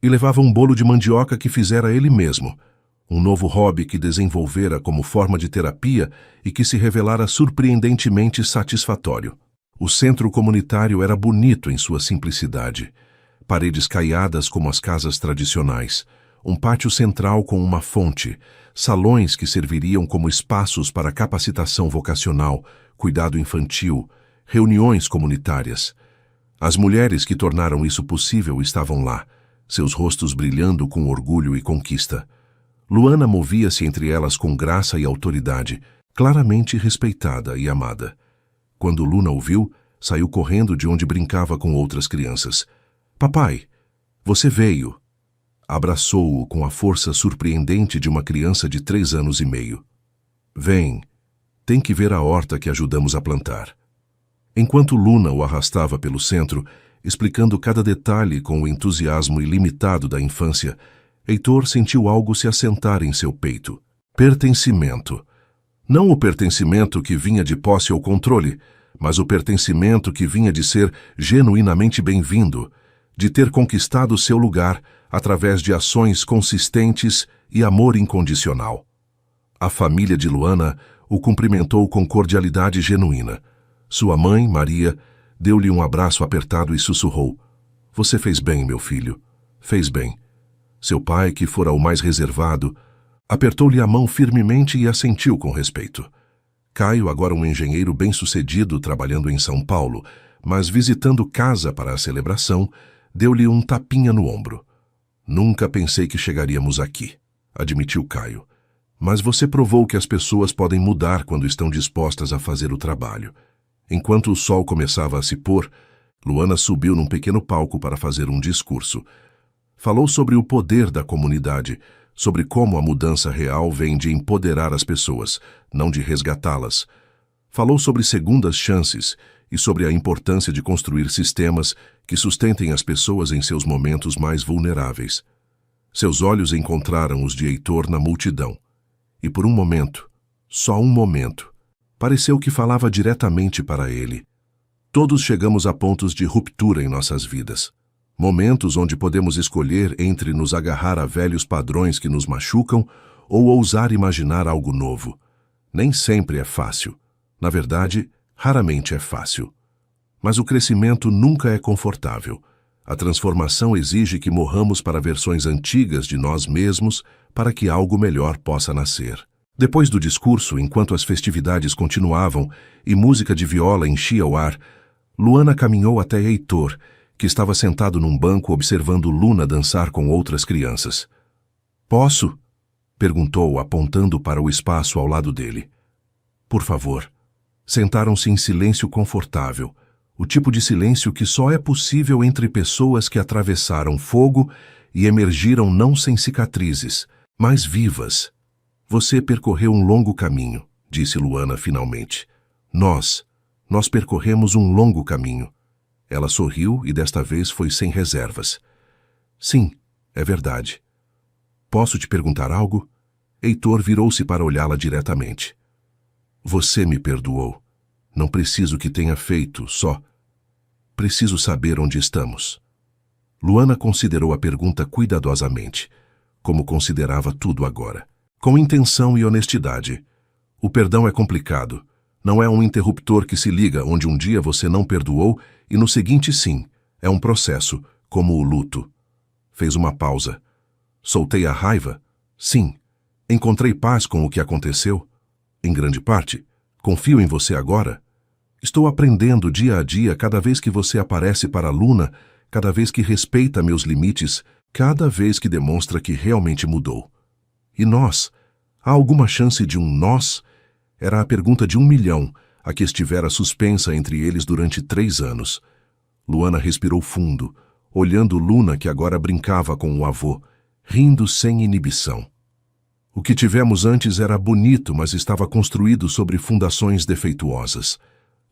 e levava um bolo de mandioca que fizera ele mesmo, um novo hobby que desenvolvera como forma de terapia e que se revelara surpreendentemente satisfatório. O centro comunitário era bonito em sua simplicidade. Paredes caiadas como as casas tradicionais, um pátio central com uma fonte, salões que serviriam como espaços para capacitação vocacional, cuidado infantil, reuniões comunitárias. As mulheres que tornaram isso possível estavam lá, seus rostos brilhando com orgulho e conquista. Luana movia-se entre elas com graça e autoridade, claramente respeitada e amada. Quando Luna o viu, saiu correndo de onde brincava com outras crianças. "Papai, você veio!" Abraçou-o com a força surpreendente de uma criança de 3 anos e meio. "Vem, tem que ver a horta que ajudamos a plantar." Enquanto Luna o arrastava pelo centro, explicando cada detalhe com o entusiasmo ilimitado da infância, Heitor sentiu algo se assentar em seu peito. Pertencimento. Não o pertencimento que vinha de posse ou controle, mas o pertencimento que vinha de ser genuinamente bem-vindo, de ter conquistado seu lugar através de ações consistentes e amor incondicional. A família de Luana o cumprimentou com cordialidade genuína. Sua mãe, Maria, deu-lhe um abraço apertado e sussurrou: "Você fez bem, meu filho. Fez bem." Seu pai, que fora o mais reservado, apertou-lhe a mão firmemente e assentiu com respeito. Caio, agora um engenheiro bem-sucedido trabalhando em São Paulo, mas visitando casa para a celebração, deu-lhe um tapinha no ombro. "Nunca pensei que chegaríamos aqui", admitiu Caio. "Mas você provou que as pessoas podem mudar quando estão dispostas a fazer o trabalho." Enquanto o sol começava a se pôr, Luana subiu num pequeno palco para fazer um discurso. Falou sobre o poder da comunidade, sobre como a mudança real vem de empoderar as pessoas, não de resgatá-las. Falou sobre segundas chances e sobre a importância de construir sistemas que sustentem as pessoas em seus momentos mais vulneráveis. Seus olhos encontraram os de Heitor na multidão. E por um momento, só um momento, pareceu que falava diretamente para ele. Todos chegamos a pontos de ruptura em nossas vidas. Momentos onde podemos escolher entre nos agarrar a velhos padrões que nos machucam ou ousar imaginar algo novo. Nem sempre é fácil. Na verdade, raramente é fácil. Mas o crescimento nunca é confortável. A transformação exige que morramos para versões antigas de nós mesmos para que algo melhor possa nascer. Depois do discurso, enquanto as festividades continuavam e música de viola enchia o ar, Luana caminhou até Heitor, que estava sentado num banco observando Luna dançar com outras crianças. "Posso?" perguntou, apontando para o espaço ao lado dele. "Por favor." Sentaram-se em silêncio confortável, o tipo de silêncio que só é possível entre pessoas que atravessaram fogo e emergiram não sem cicatrizes, mas vivas. "Você percorreu um longo caminho", disse Luana finalmente. Nós percorremos um longo caminho." Ela sorriu e desta vez foi sem reservas. "Sim, é verdade." "Posso te perguntar algo?" Heitor virou-se para olhá-la diretamente. "Você me perdoou. Não preciso que tenha feito, só preciso saber onde estamos." Luana considerou a pergunta cuidadosamente, como considerava tudo agora. com intenção e honestidade. O perdão é complicado. Não é um interruptor que se liga onde um dia você não perdoou e no seguinte sim. É um processo, como o luto. Fez uma pausa. Soltei a raiva? Sim. Encontrei paz com o que aconteceu? Em grande parte. Confio em você agora? Estou aprendendo dia a dia cada vez que você aparece para a Luna, cada vez que respeita meus limites, cada vez que demonstra que realmente mudou. E nós? Há alguma chance de um nós? Era a pergunta de 1 milhão, a que estivera suspensa entre eles durante 3 anos. Luana respirou fundo, olhando Luna que agora brincava com o avô, rindo sem inibição. O que tivemos antes era bonito, mas estava construído sobre fundações defeituosas.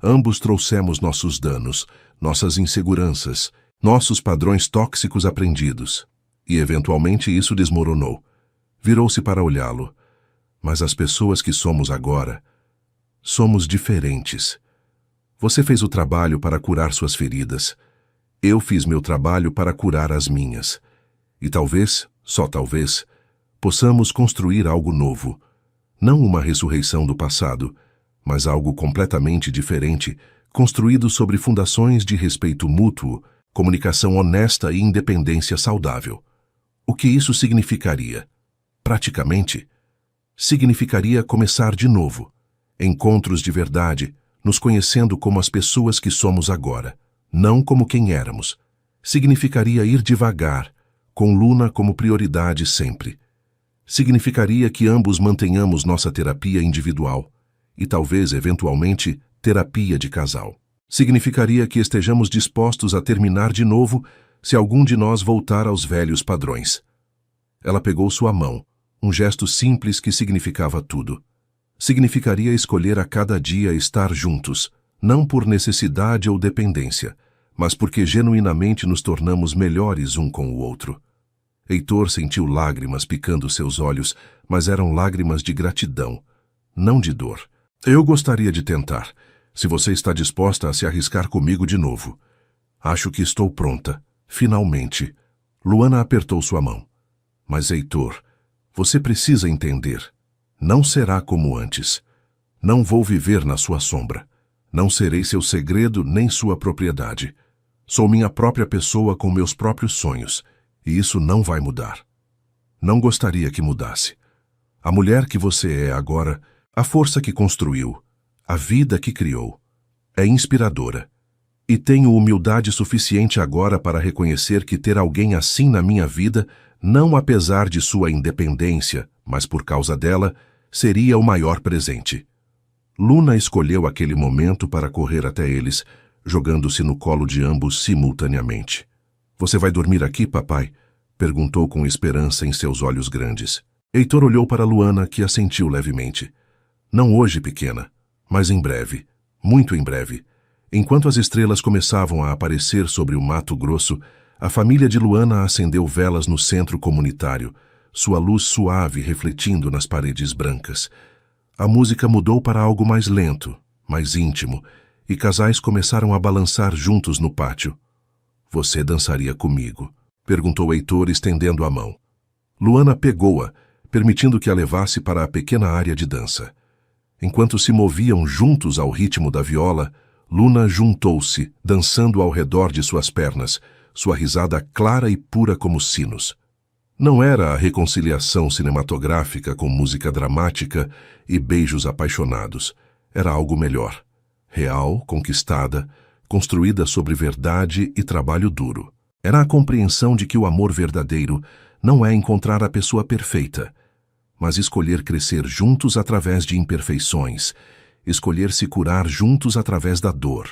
Ambos trouxemos nossos danos, nossas inseguranças, nossos padrões tóxicos aprendidos. E, eventualmente, isso desmoronou. Virou-se para olhá-lo. Mas as pessoas que somos agora, somos diferentes. Você fez o trabalho para curar suas feridas. Eu fiz meu trabalho para curar as minhas. E talvez, só talvez, possamos construir algo novo. Não uma ressurreição do passado, mas algo completamente diferente, construído sobre fundações de respeito mútuo, comunicação honesta e independência saudável. O que isso significaria? Praticamente, significaria começar de novo. Encontros de verdade, nos conhecendo como as pessoas que somos agora, não como quem éramos. Significaria ir devagar, com Luna como prioridade sempre. Significaria que ambos mantenhamos nossa terapia individual e talvez, eventualmente, terapia de casal. Significaria que estejamos dispostos a terminar de novo se algum de nós voltar aos velhos padrões. Ela pegou sua mão, um gesto simples que significava tudo. Significaria escolher a cada dia estar juntos, não por necessidade ou dependência, mas porque genuinamente nos tornamos melhores um com o outro. Heitor sentiu lágrimas picando seus olhos, mas eram lágrimas de gratidão, não de dor. Eu gostaria de tentar, se você está disposta a se arriscar comigo de novo. Acho que estou pronta, finalmente. Luana apertou sua mão. Mas, Heitor, você precisa entender. Não será como antes. Não vou viver na sua sombra. Não serei seu segredo nem sua propriedade. Sou minha própria pessoa com meus próprios sonhos, e isso não vai mudar. Não gostaria que mudasse. A mulher que você é agora, a força que construiu, a vida que criou, é inspiradora. E tenho humildade suficiente agora para reconhecer que ter alguém assim na minha vida, não apesar de sua independência, mas por causa dela, seria o maior presente. Luna escolheu aquele momento para correr até eles, jogando-se no colo de ambos simultaneamente. Você vai dormir aqui, papai? Perguntou com esperança em seus olhos grandes. Heitor olhou para Luana, que assentiu levemente. Não hoje, pequena, mas em breve, muito em breve. Enquanto as estrelas começavam a aparecer sobre o Mato Grosso, a família de Luana acendeu velas no centro comunitário, sua luz suave refletindo nas paredes brancas. A música mudou para algo mais lento, mais íntimo, e casais começaram a balançar juntos no pátio. Você dançaria comigo? Perguntou Heitor, estendendo a mão. Luana pegou-a, permitindo que a levasse para a pequena área de dança. Enquanto se moviam juntos ao ritmo da viola, Luna juntou-se, dançando ao redor de suas pernas, sua risada clara e pura como sinos. Não era a reconciliação cinematográfica com música dramática e beijos apaixonados. Era algo melhor. Real, conquistada, construída sobre verdade e trabalho duro. Era a compreensão de que o amor verdadeiro não é encontrar a pessoa perfeita, mas escolher crescer juntos através de imperfeições, escolher se curar juntos através da dor,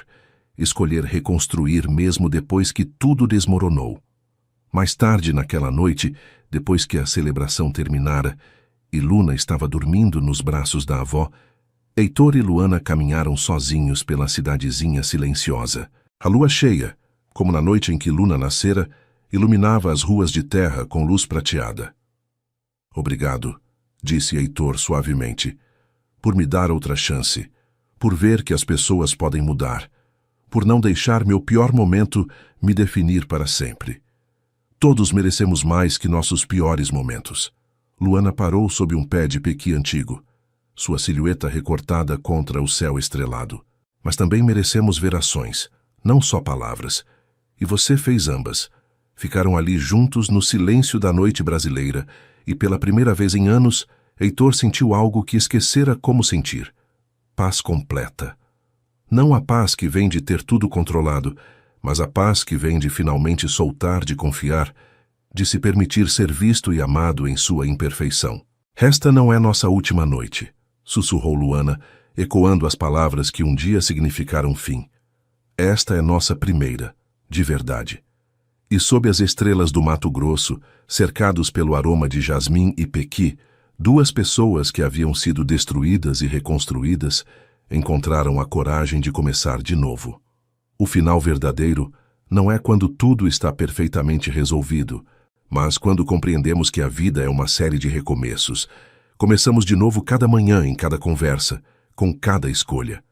escolher reconstruir mesmo depois que tudo desmoronou. Mais tarde naquela noite, depois que a celebração terminara e Luna estava dormindo nos braços da avó, Heitor e Luana caminharam sozinhos pela cidadezinha silenciosa. A lua cheia, como na noite em que Luna nascera, iluminava as ruas de terra com luz prateada. Obrigado, disse Heitor suavemente, por me dar outra chance, por ver que as pessoas podem mudar, por não deixar meu pior momento me definir para sempre. Todos merecemos mais que nossos piores momentos. Luana parou sob um pé de pequi antigo, sua silhueta recortada contra o céu estrelado. Mas também merecemos ver ações, não só palavras. E você fez ambas. Ficaram ali juntos no silêncio da noite brasileira, e pela primeira vez em anos, Heitor sentiu algo que esquecera como sentir. Paz completa. Não a paz que vem de ter tudo controlado, mas a paz que vem de finalmente soltar de confiar, de se permitir ser visto e amado em sua imperfeição. Esta não é nossa última noite, sussurrou Luana, ecoando as palavras que um dia significaram fim. Esta é nossa primeira, de verdade. E sob as estrelas do Mato Grosso, cercados pelo aroma de jasmim e pequi, duas pessoas que haviam sido destruídas e reconstruídas encontraram a coragem de começar de novo. O final verdadeiro não é quando tudo está perfeitamente resolvido, mas quando compreendemos que a vida é uma série de recomeços. Começamos de novo cada manhã em cada conversa, com cada escolha.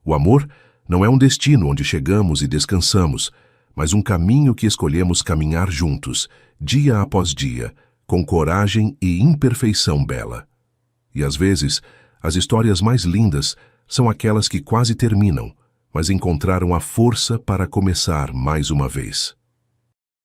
O amor não é um destino onde chegamos e descansamos, mas um caminho que escolhemos caminhar juntos, dia após dia, com coragem e imperfeição bela. E às vezes, as histórias mais lindas são aquelas que quase terminam, mas encontraram a força para começar mais uma vez.